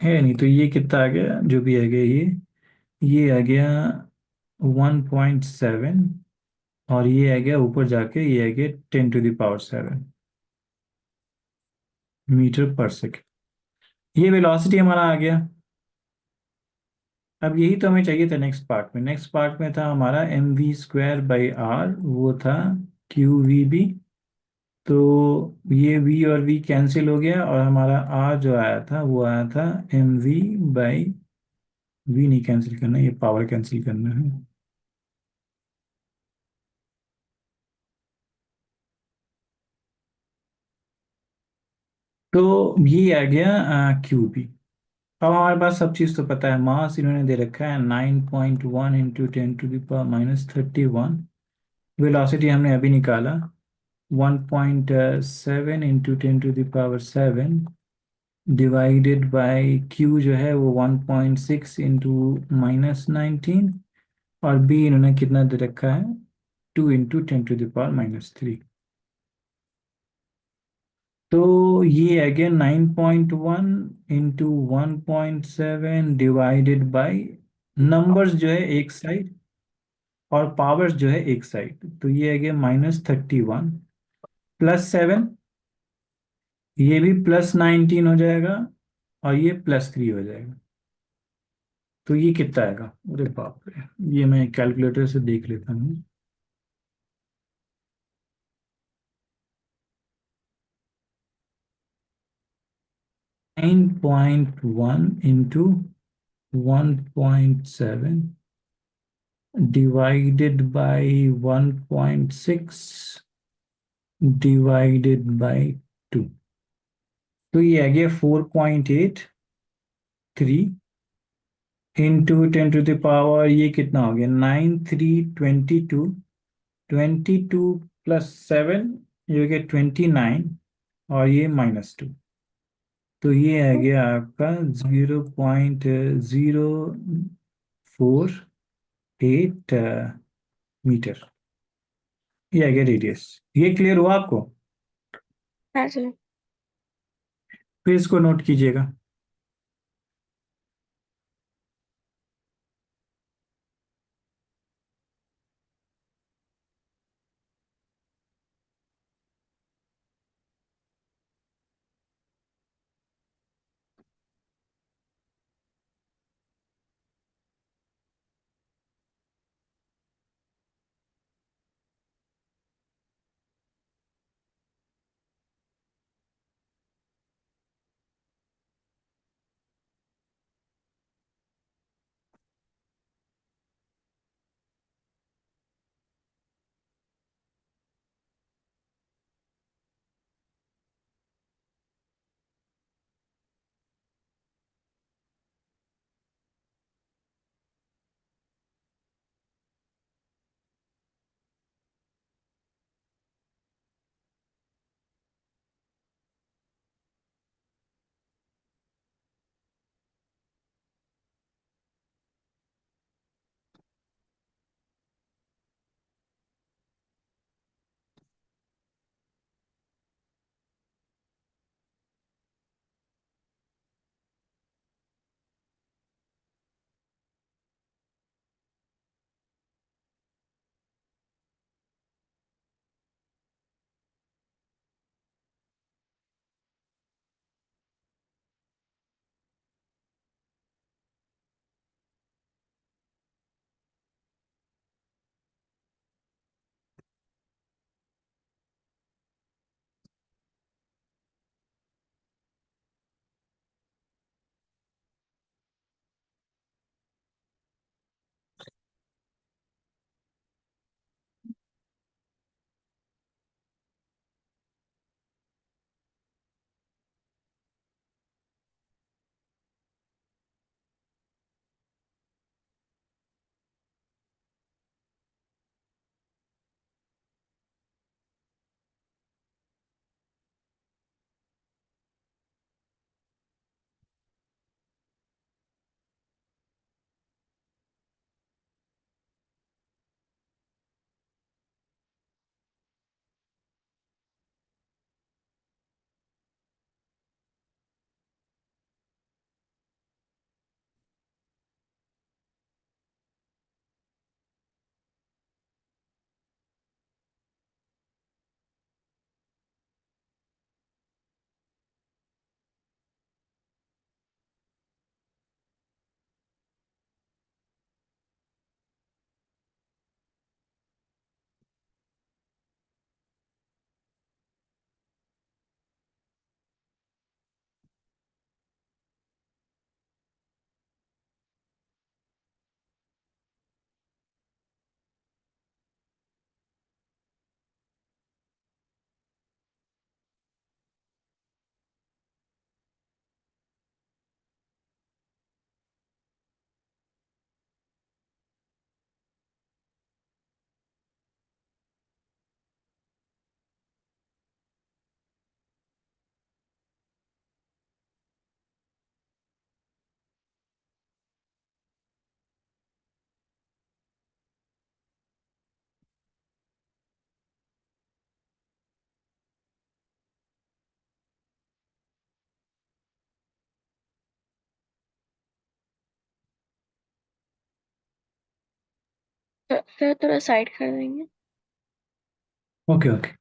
है नहीं। तो ये कितना आ गया, जो भी आ गया ये आ गया 1.7, और ये आ गया ऊपर जाके, ये आ गया 10⁻⁷ मीटर पर सेकेंड। ये वेलोसिटी हमारा आ गया। अब यही तो हमें चाहिए था नेक्स्ट पार्ट में। नेक्स्ट पार्ट में था हमारा mv²/r, वो था qvb। तो ये v और v कैंसिल हो गया, और हमारा r जो आया था वो आया था mv/v। नहीं कैंसिल करना, ये पावर कैंसिल करना है। तो ये आ गया qb। अब हमारे पास सब चीज़ तो पता है। मास इन्होंने दे रखा है 9.1 इंटू 10⁻⁻31। वेलोसिटी हमने अभी निकाला, 1.7 इंटू 10⁻⁷, डिवाइडेड बाय क्यू जो है वो 1.6 इंटू -19। और बी इन्होंने कितना दे रखा है, 2 इंटू 10⁻⁻3। तो ये again 9.1 into 1.7 divided by, numbers जो है एक साइड और पावर्स जो है एक साइड, तो ये अगेन -31 +7, ये भी +19 हो जाएगा, और ये +3 हो जाएगा। तो ये कितना आएगा? अरे बाप रे, ये मैं कैलकुलेटर से देख लेता हूँ। 9.1 into 1.7 divided by 1.6 divided by 2, तो ये आ गया 4.83 इंटू 10⁻, ये कितना हो गया, 9322। 22 +7, ये हो गया 29, और ये -2। तो ये आ गया आपका 0.048 मीटर। ये आ गया रेडियस। ये क्लियर हुआ आपको? हाँ जी। फिर इसको नोट कीजिएगा। फिर थोड़ा साइड कर देंगे। Okay okay.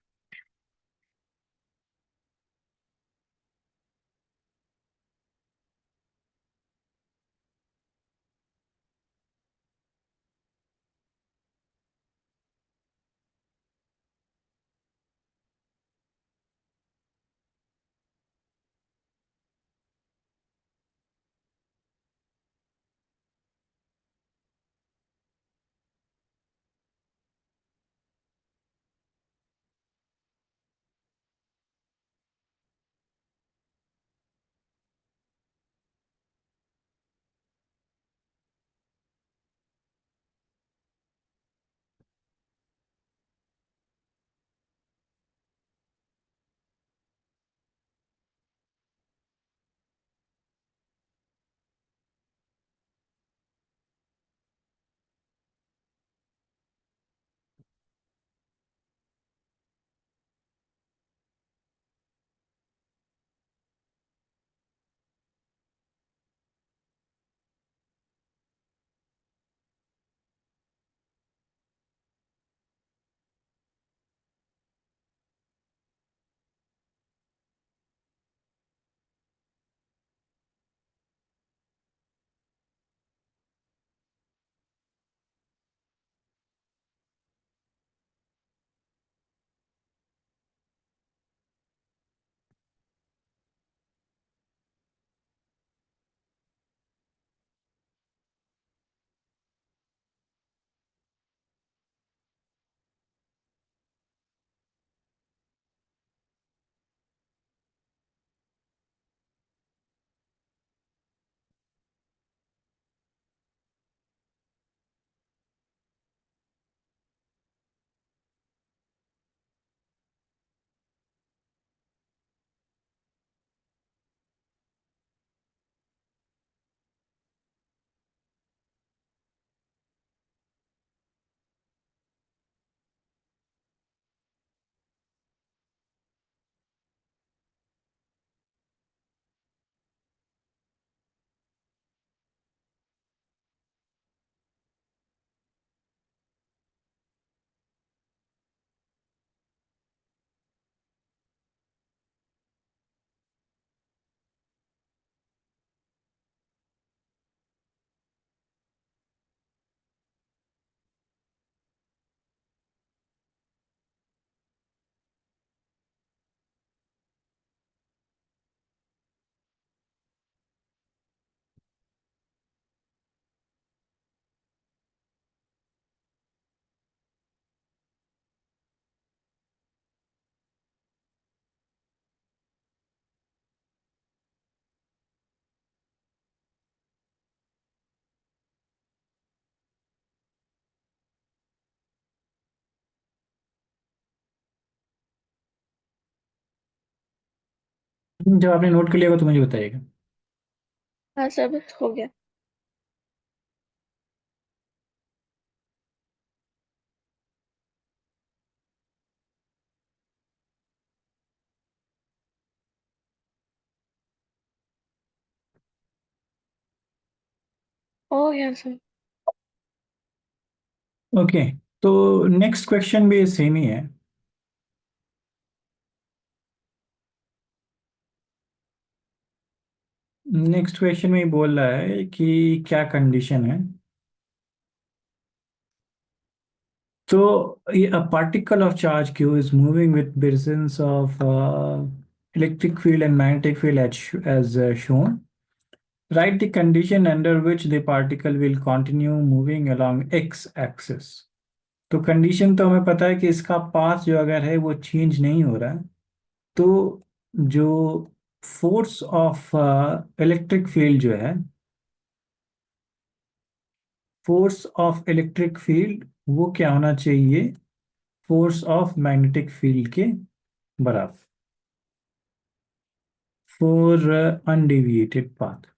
जब आपने नोट कर लिया होगा तो मुझे बताइएगा। हाँ सब हो गया। हो गया सर। ओके, तो नेक्स्ट क्वेश्चन भी सेम ही है। नेक्स्ट क्वेश्चन में बोल रहा है कि क्या कंडीशन है। तो ये a particle of charge q is moving with presence of electric field and magnetic field as shown. Write the condition under which the particle will continue moving along x axis. तो condition तो हमें पता है कि इसका path जो अगर है वो चेंज नहीं हो रहा है, तो जो फोर्स ऑफ इलेक्ट्रिक फील्ड जो है, फोर्स ऑफ इलेक्ट्रिक फील्ड वो क्या होना चाहिए, फोर्स ऑफ मैग्नेटिक फील्ड के बराबर, फॉर अनडेविएटेड पाथ।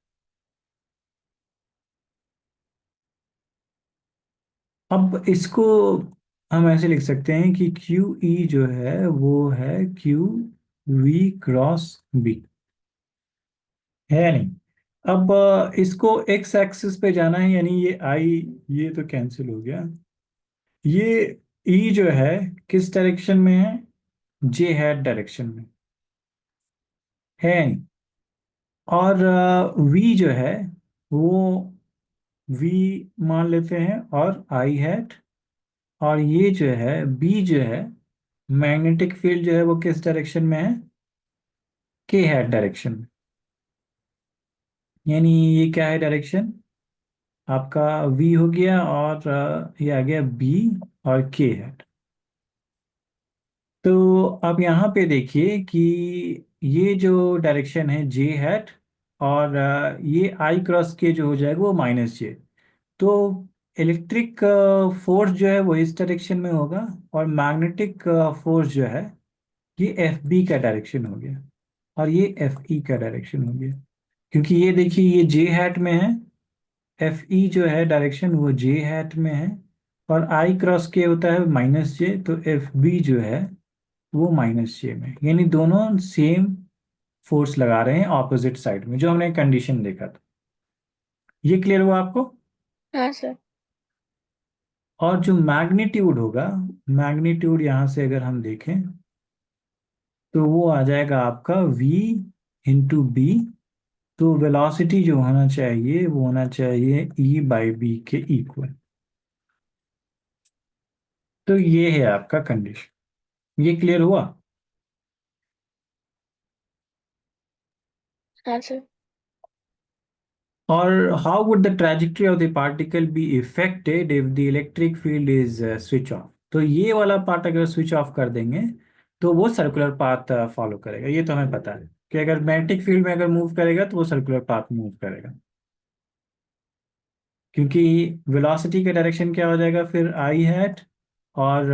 अब इसको हम ऐसे लिख सकते हैं कि क्यू ई जो है वो है क्यू वी क्रॉस बी, है या नहीं। अब इसको एक्स एक्सिस पे जाना है, यानी ये आई, ये तो कैंसिल हो गया। ये ई जो है किस डायरेक्शन में है? जे हैट डायरेक्शन में है। और वी जो है वो वी मान लेते हैं, और आई हैट। और ये जो है बी जो है, मैग्नेटिक फील्ड जो है वो किस डायरेक्शन में है? के हैट डायरेक्शन में। यानी ये क्या है डायरेक्शन? आपका वी हो गया, और ये आ गया बी और के हैट। तो आप यहाँ पे देखिए कि ये जो डायरेक्शन है जे हैट, और ये आई क्रॉस के जो हो जाएगा वो माइनस जे। तो इलेक्ट्रिक फोर्स जो है वो इस डायरेक्शन में होगा, और मैग्नेटिक फोर्स जो है ये एफ बी का डायरेक्शन हो गया, और ये एफ ई का डायरेक्शन हो गया। क्योंकि ये देखिए ये जे हैट में है, एफ ई जो है डायरेक्शन वो जे हैट में है, और आई क्रॉस के होता है माइनस जे, तो एफ बी जो है वो माइनस जे में, यानी दोनों सेम फोर्स लगा रहे हैं ऑपोजिट साइड में, जो हमने कंडीशन देखा था। ये क्लियर हुआ आपको? हाँ सर। और जो मैग्नीट्यूड होगा, मैग्नीट्यूड यहाँ से अगर हम देखें तो वो आ जाएगा आपका v इंटू बी। तो वेलोसिटी जो होना चाहिए वो होना चाहिए e बाई बी के इक्वल। तो ये है आपका कंडीशन। ये क्लियर हुआ? हाँ सर। और how would the trajectory of the particle be affected if the electric field is switch off? तो ये वाला पार्ट अगर स्विच ऑफ कर देंगे तो वो सर्कुलर पाथ फॉलो करेगा। ये तो हमें पता है कि अगर मैग्नेटिक फील्ड में अगर मूव करेगा तो वो सर्कुलर पाथ मूव करेगा। क्योंकि वेलोसिटी का डायरेक्शन क्या हो जाएगा फिर? I hat. और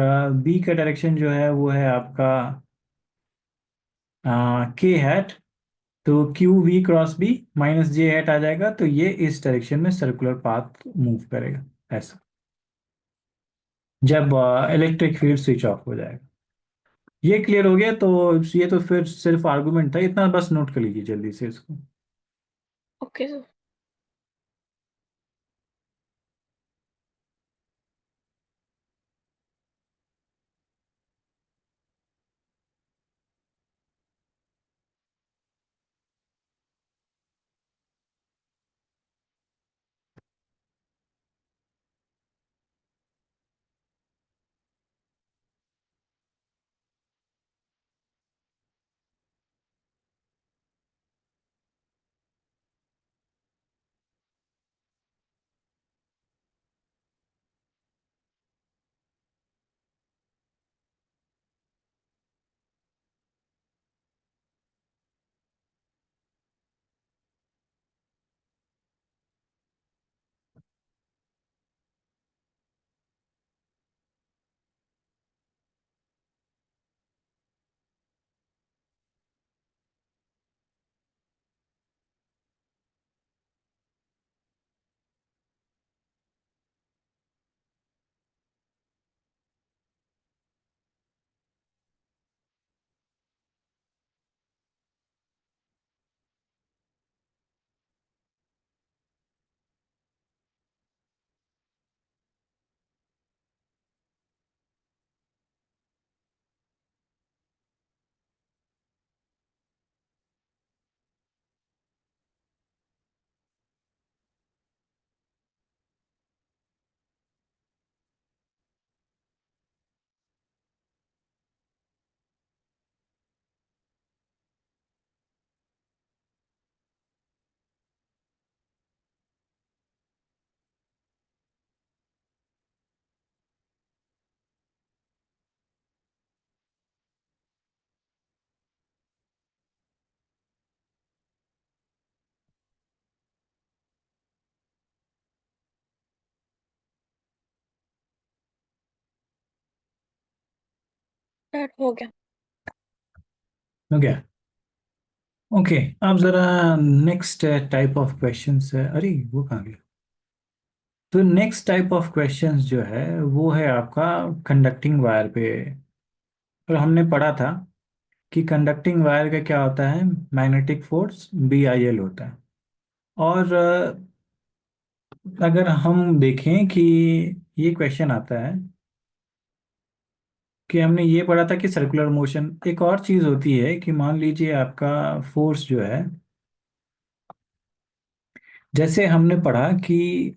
बी का डायरेक्शन जो है वो है आपका के हैट। तो q we cross B minus j hat आ जाएगा, तो ये इस डायरेक्शन में सर्कुलर पाथ मूव करेगा ऐसा, जब इलेक्ट्रिक फील्ड स्विच ऑफ हो जाएगा। ये क्लियर हो गया? तो ये तो फिर सिर्फ आर्गुमेंट था, इतना बस नोट कर लीजिए जल्दी से इसको। Okay sir. स्टार्ट हो गया। हो गया? ओके। अब जरा नेक्स्ट टाइप ऑफ क्वेश्चंस है। अरे वो कहाँ गया? तो नेक्स्ट टाइप ऑफ क्वेश्चंस जो है वो है आपका कंडक्टिंग वायर पे। और हमने पढ़ा था कि कंडक्टिंग वायर का क्या होता है? Magnetic force B I L होता है। और अगर हम देखें कि ये क्वेश्चन आता है कि हमने ये पढ़ा था कि सर्कुलर मोशन, एक और चीज होती है कि मान लीजिए आपका फोर्स जो है, जैसे हमने पढ़ा कि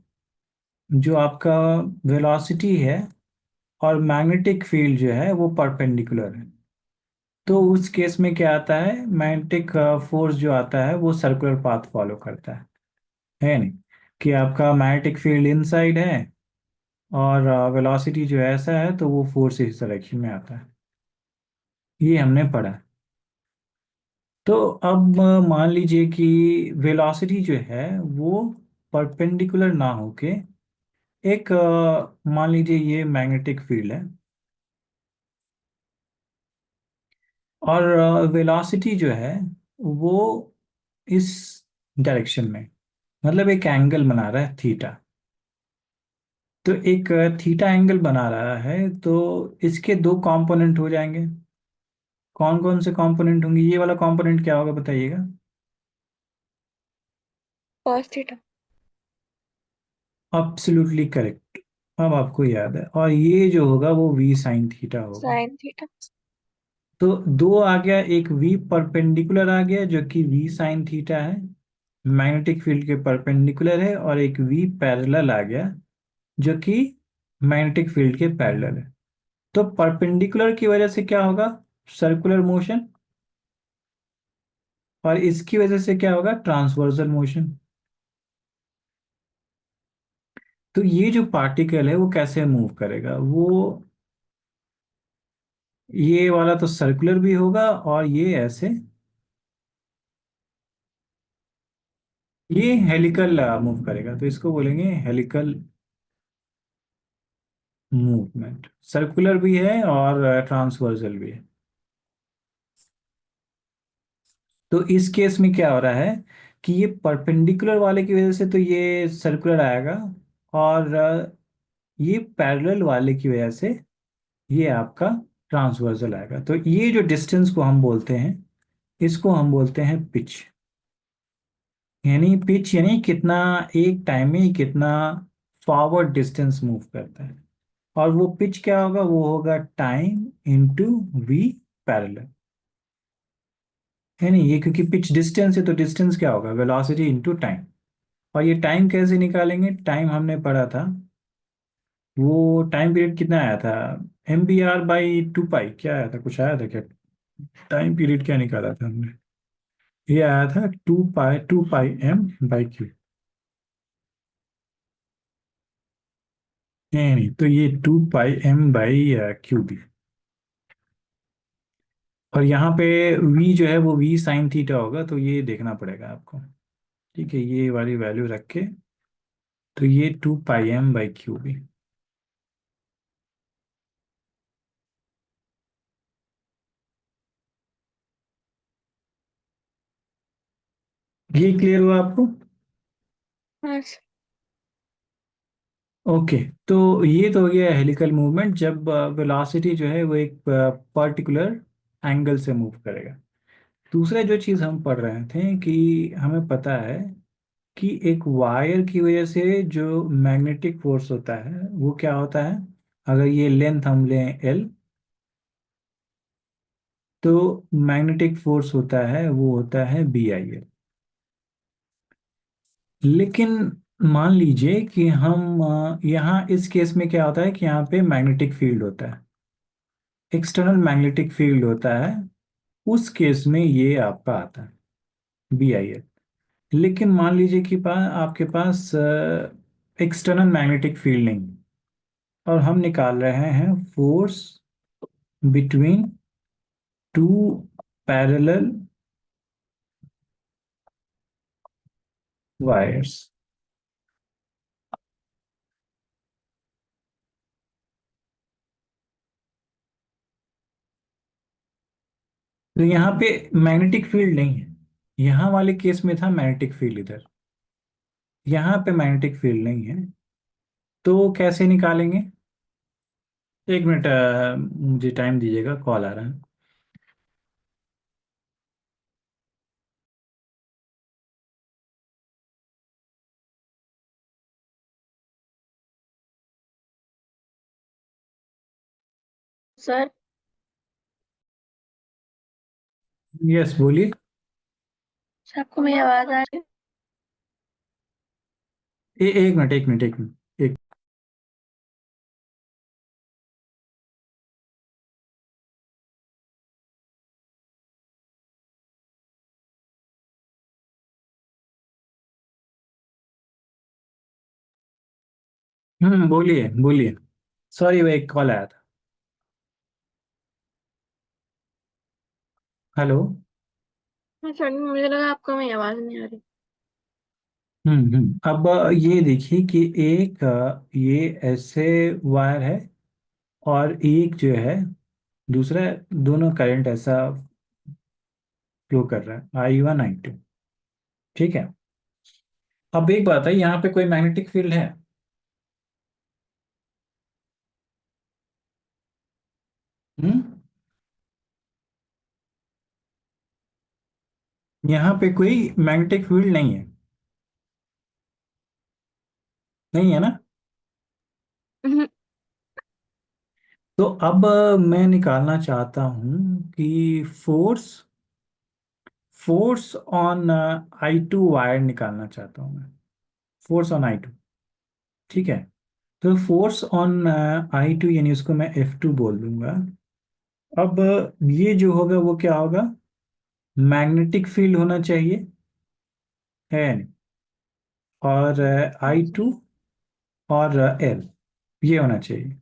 जो आपका वेलोसिटी है और मैग्नेटिक फील्ड जो है वो परपेंडिकुलर है। तो उस केस में क्या आता है, मैग्नेटिक फोर्स जो आता है वो सर्कुलर पाथ फॉलो करता है नहीं, कि आपका मैग्नेटिक फील्ड इनसाइड है और वेलोसिटी जो ऐसा है तो वो फोर्स इस डायरेक्शन में आता है। ये हमने पढ़ा। तो अब मान लीजिए कि वेलोसिटी जो है वो परपेंडिकुलर ना होके एक मान लीजिए ये मैग्नेटिक फील्ड है और वेलोसिटी जो है वो इस डायरेक्शन में, मतलब एक एंगल बना रहा है थीटा। तो एक थीटा एंगल बना रहा है तो इसके दो कंपोनेंट हो जाएंगे। कौन कौन से कंपोनेंट होंगे, ये वाला कंपोनेंट क्या होगा बताइएगा। Cos theta. Absolutely correct. अब आपको याद है, और ये जो होगा वो वी साइन थीटा होगा। Sign theta. तो दो आ गया, एक वी परपेंडिकुलर आ गया जो कि वी साइन थीटा है, मैग्नेटिक फील्ड के परपेंडिकुलर है, और एक वी पैरेलल आ गया जो कि मैग्नेटिक फील्ड के पैरेलल है। तो परपेंडिकुलर की वजह से क्या होगा, सर्कुलर मोशन, और इसकी वजह से क्या होगा, ट्रांसवर्सल मोशन। तो ये जो पार्टिकल है वो कैसे मूव करेगा, वो ये वाला तो सर्कुलर भी होगा और ये ऐसे, ये हेलिकल मूव करेगा, तो इसको बोलेंगे हेलिकल मूवमेंट। सर्कुलर भी है और ट्रांसवर्सल भी है। तो इस केस में क्या हो रहा है कि ये परपेंडिकुलर वाले की वजह से तो ये सर्कुलर आएगा, और ये पैरेलल वाले की वजह से ये आपका ट्रांसवर्सल आएगा। तो ये जो डिस्टेंस को हम बोलते हैं, इसको हम बोलते हैं पिच। यानी पिच यानी कितना, एक टाइम में कितना फॉरवर्ड डिस्टेंस मूव करता है। और वो पिच क्या होगा, वो होगा टाइम इंटू वी पैरेलल। है नहीं, ये क्योंकि पिच डिस्टेंस है तो डिस्टेंस क्या होगा, वेलोसिटी इंटू टाइम। और ये टाइम कैसे निकालेंगे, टाइम हमने पढ़ा था, वो टाइम पीरियड कितना आया था, mvr/2 पाई, क्या आया था, कुछ आया था क्या, टाइम पीरियड क्या निकाला था हमने, ये आया था 2 पाई m/क्यू। नहीं, तो ये 2 पाई m/क्यूब। और यहाँ पे v जो है वो v साइन थीटा होगा, तो ये देखना पड़ेगा आपको। ठीक है, ये वाली वैल्यू रख के, तो ये 2 पाई m/क्यूब। ये क्लियर हुआ आपको। हाँ। ओके। तो ये तो हो गया हेलिकल मूवमेंट, जब वेलोसिटी जो है वो एक पर्टिकुलर एंगल से मूव करेगा। दूसरा जो चीज़ हम पढ़ रहे थे कि हमें पता है कि एक वायर की वजह से जो मैग्नेटिक फोर्स होता है वो क्या होता है, अगर ये लेंथ हम लें एल, तो मैग्नेटिक फोर्स होता है वो होता है BIL। लेकिन मान लीजिए कि हम यहाँ इस केस में क्या होता है कि यहाँ पे मैग्नेटिक फील्ड होता है, एक्सटर्नल मैग्नेटिक फील्ड होता है, उस केस में ये आपका आता है BIL। लेकिन मान लीजिए कि आपके पास एक्सटर्नल मैग्नेटिक फील्ड नहीं है, और हम निकाल रहे हैं force between two parallel wires. तो यहाँ पे मैग्नेटिक फील्ड नहीं है, यहाँ वाले केस में था मैग्नेटिक फील्ड इधर, यहाँ पे मैग्नेटिक फील्ड नहीं है। तो कैसे निकालेंगे, एक मिनट, मुझे टाइम दीजिएगा, कॉल आ रहा है। सर यस बोलिए। सर, आपको मेरी आवाज आ रही है? एक मिनट, एक मिनट, एक मिनट, एक। बोलिए बोलिए। सॉरी, वो एक कॉल आया था। हेलो। हाँ सर, मुझे लगा आपको मेरी आवाज नहीं आ रही। अब ये देखिए कि एक ये ऐसे वायर है, और एक जो है दूसरा, दोनों करंट ऐसा फ्लो कर रहा है, I1 I2। ठीक है। अब एक बात है, यहाँ पे कोई मैग्नेटिक फील्ड है? हम्म यहाँ पे कोई मैग्नेटिक फील्ड नहीं है। नहीं है ना? हम्म, तो अब मैं निकालना चाहता हूँ कि force force on I2 wire निकालना चाहता हूँ मैं। Force on I2। ठीक है। तो फोर्स ऑन I2, यानी उसको मैं F2 बोल दूंगा। अब ये जो होगा वो क्या होगा? मैग्नेटिक फील्ड होना चाहिए, है नहीं? और I2 और L, ये होना चाहिए।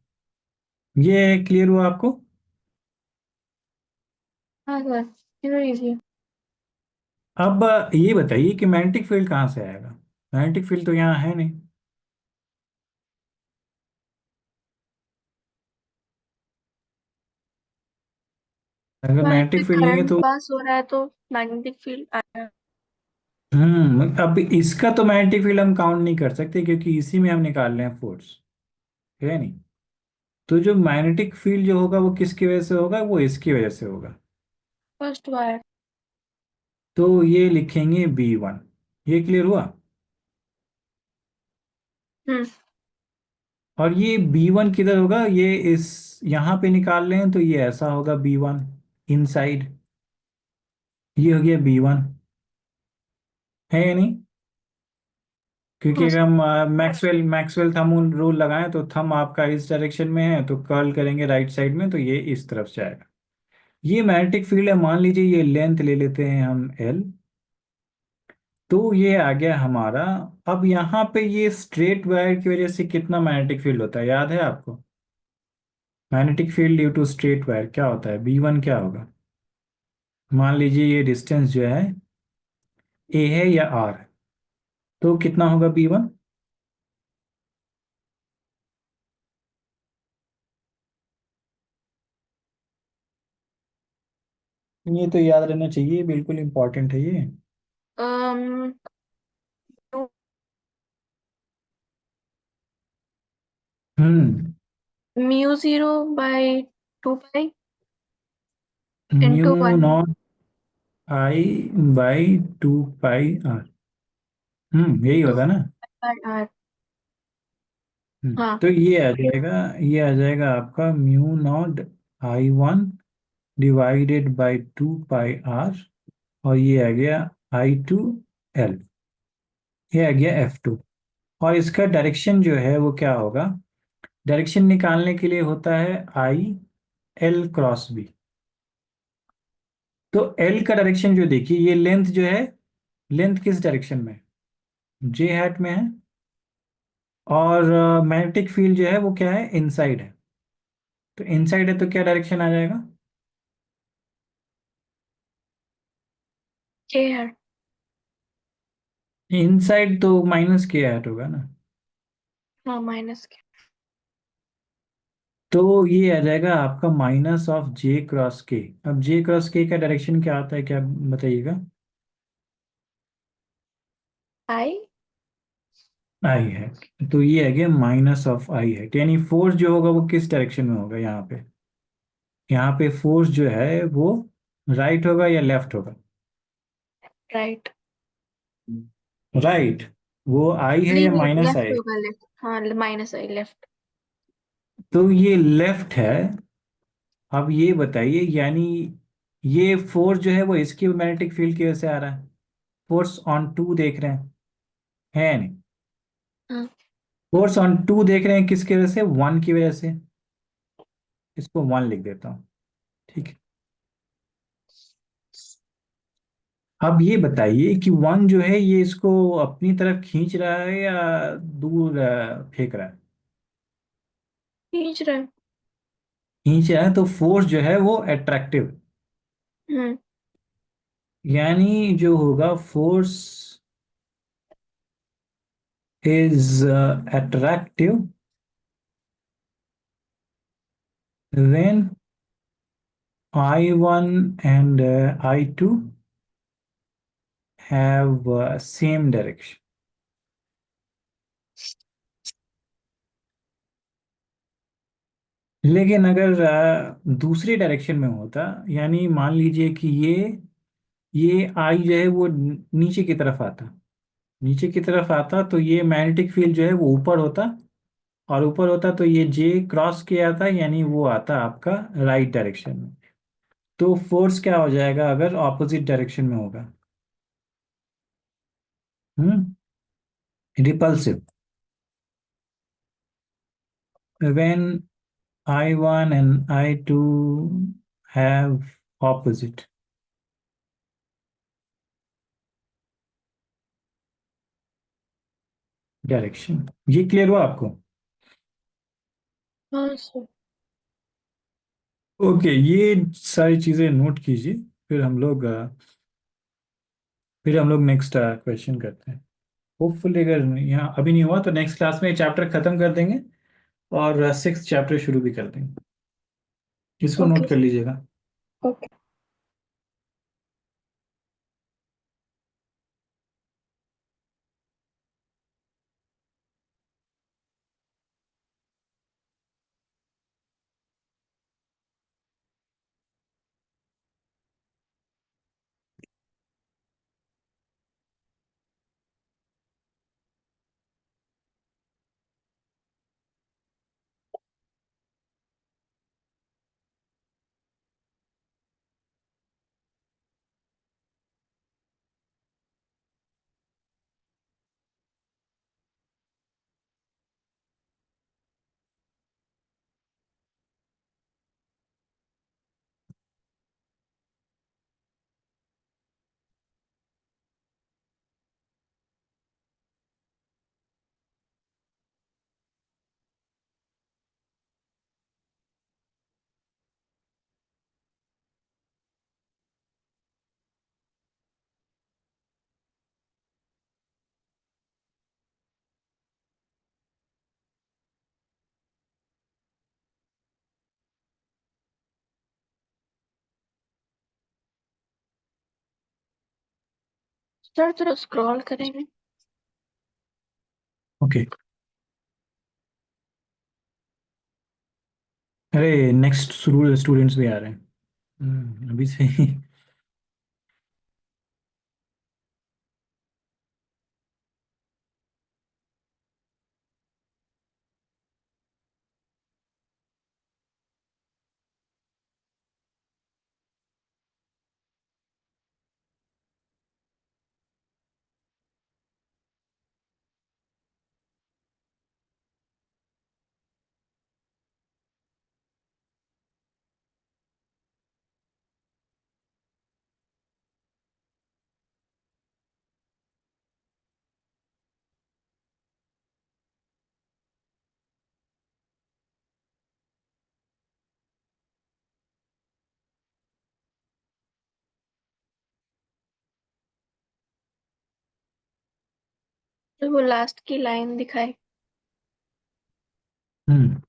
ये क्लियर हुआ आपको? हाँ सर, क्यों इजी? अब ये बताइए कि मैग्नेटिक फील्ड कहाँ से आएगा? मैग्नेटिक फील्ड तो यहाँ है नहीं। अगर वायर पे मैग्नेटिक फील्ड नहीं है करंट तो। पास हो रहा है तो मैग्नेटिक फील्ड आ रहा है। अब इसका तो मैग्नेटिक फील्ड हम काउंट नहीं कर सकते, क्योंकि इसी में हम निकाल रहे हैं फोर्स, है नहीं? तो जो मैग्नेटिक फील्ड जो होगा वो किसकी वजह से होगा? वो इसकी वजह से होगा। First wire. तो ये लिखेंगे B1। ये क्लियर हुआ? हम्म। और ये B1 किधर होगा? ये इस यहाँ पे निकाल रहे हैं तो ये ऐसा होगा B1 इनसाइड। ये हो गया B1, है या नहीं? क्योंकि हाँ अगर सर। हम मैक्सवेल मैक्सवेल थंब रूल लगाएं तो थंब आपका इस डायरेक्शन में है, तो कर्ल करेंगे राइट साइड में, तो ये इस तरफ जाएगा। ये मैग्नेटिक फील्ड है, मान लीजिए ये लेंथ ले लेते हैं हम L। तो ये आ गया हमारा। अब यहाँ पे ये स्ट्रेट वायर की वजह से कितना मैग्नेटिक फील्ड होता है, याद है आपको? Magnetic field due to straight wire क्या होता है? B1 क्या होगा? मान लीजिए ये डिस्टेंस जो है A है या R है, तो कितना होगा B1? ये तो याद रहना चाहिए, बिल्कुल इंपॉर्टेंट है ये। um, hmm mu zero by 2 pi mu into one naught I/2 pi R। यही टू होगा ना? By R. हाँ। तो ये आ जाएगा आपका mu naught I1 divided by 2 pi R। और ये आ गया I2 L। ये आ गया F2। और इसका डायरेक्शन जो है वो क्या होगा? डायरेक्शन निकालने के लिए होता है I L×B। तो L का डायरेक्शन जो देखिए, ये लेंथ जो है, लेंथ किस डायरेक्शन में है? J हैट में है। और मैग्नेटिक फील्ड जो है वो क्या है? इनसाइड है। तो इनसाइड है तो क्या डायरेक्शन आ जाएगा? के है। इनसाइड तो माइनस K हैट होगा ना। हाँ, माइनस के। तो ये आ जाएगा आपका -J×K। अब J×K का डायरेक्शन क्या आता है, क्या बताइएगा? आई। आई है। तो ये है गया -I है, यानी फोर्स जो होगा वो किस डायरेक्शन में होगा यहाँ पे? यहाँ पे फोर्स जो है वो राइट होगा या लेफ्ट होगा? राइट। राइट। वो आई है नहीं या नहीं, -I लेफ्ट है? होगा, लेफ्ट। हाँ, माइनस आई, लेफ्ट। तो ये लेफ्ट है। अब ये बताइए, यानी ये फोर्स जो है वो इसकी मैग्नेटिक फील्ड की वजह से आ रहा है। फोर्स ऑन टू देख रहे हैं, है नहीं? हाँ। फोर्स ऑन टू देख रहे हैं किसकी वजह से? वन की वजह से। इसको वन लिख देता हूँ, ठीक है। अब ये बताइए कि वन जो है ये इसको अपनी तरफ खींच रहा है या दूर फेंक रहा है? खींच रहा है। खींच रहा है, तो फोर्स जो है वो अट्रैक्टिव, हम्म। यानी जो होगा force is attractive when I1 and I2 have same direction। लेकिन अगर दूसरी डायरेक्शन में होता, यानी मान लीजिए कि ये आई जो है वो नीचे की तरफ आता, नीचे की तरफ आता तो ये मैग्नेटिक फील्ड जो है वो ऊपर होता, और ऊपर होता तो ये जे क्रॉस किया आता, यानी वो आता आपका राइट डायरेक्शन में। तो फोर्स क्या हो जाएगा अगर ऑपोजिट डायरेक्शन में होगा? Hmm, repulsive. when I1 and I2 have opposite direction. ये क्लियर हुआ आपको? हाँ सर। ओके, ये सारी चीजें नोट कीजिए। फिर हम लोग नेक्स्ट क्वेश्चन करते हैं। होपफुली अगर यहाँ अभी नहीं हुआ तो नेक्स्ट क्लास में चैप्टर खत्म कर देंगे, और सिक्स चैप्टर शुरू भी कर देंगे। इसको ओके नोट कर लीजिएगा। ओके। सर थोड़ा स्क्रॉल करेंगे। ओके। अरे नेक्स्ट स्टूडेंट्स भी आ रहे हैं। अभी से ही। तो वो लास्ट की लाइन दिखाए। हम्म।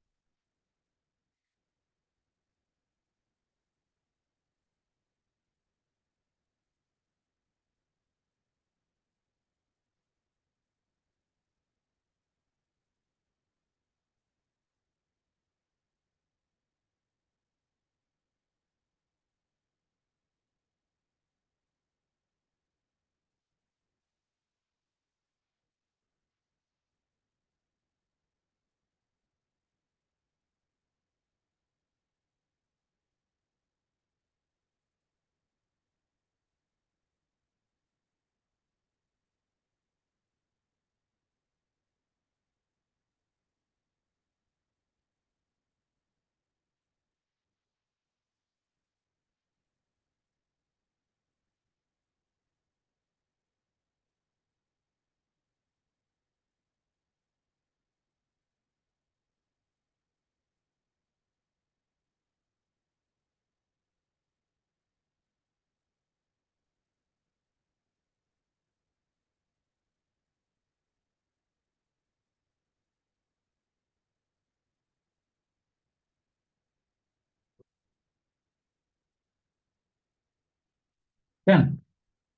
डन।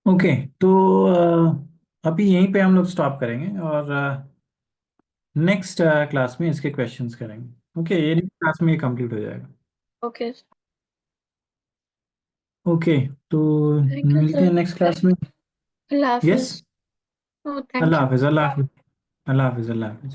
ओके। तो अभी यहीं पे हम लोग स्टॉप करेंगे और नेक्स्ट क्लास में इसके क्वेश्चंस करेंगे। ओके, ये नेक्स्ट क्लास में ये कंप्लीट हो जाएगा। ओके। ओके, तो थैंक यू मिलते सर। हैं नेक्स्ट क्लास में। अल्लाह यस। हाफिज। Oh thank Allah you. हाफिज, अल्लाह हाफिज, अल्लाह हाफिज, अल्लाह हाफिज।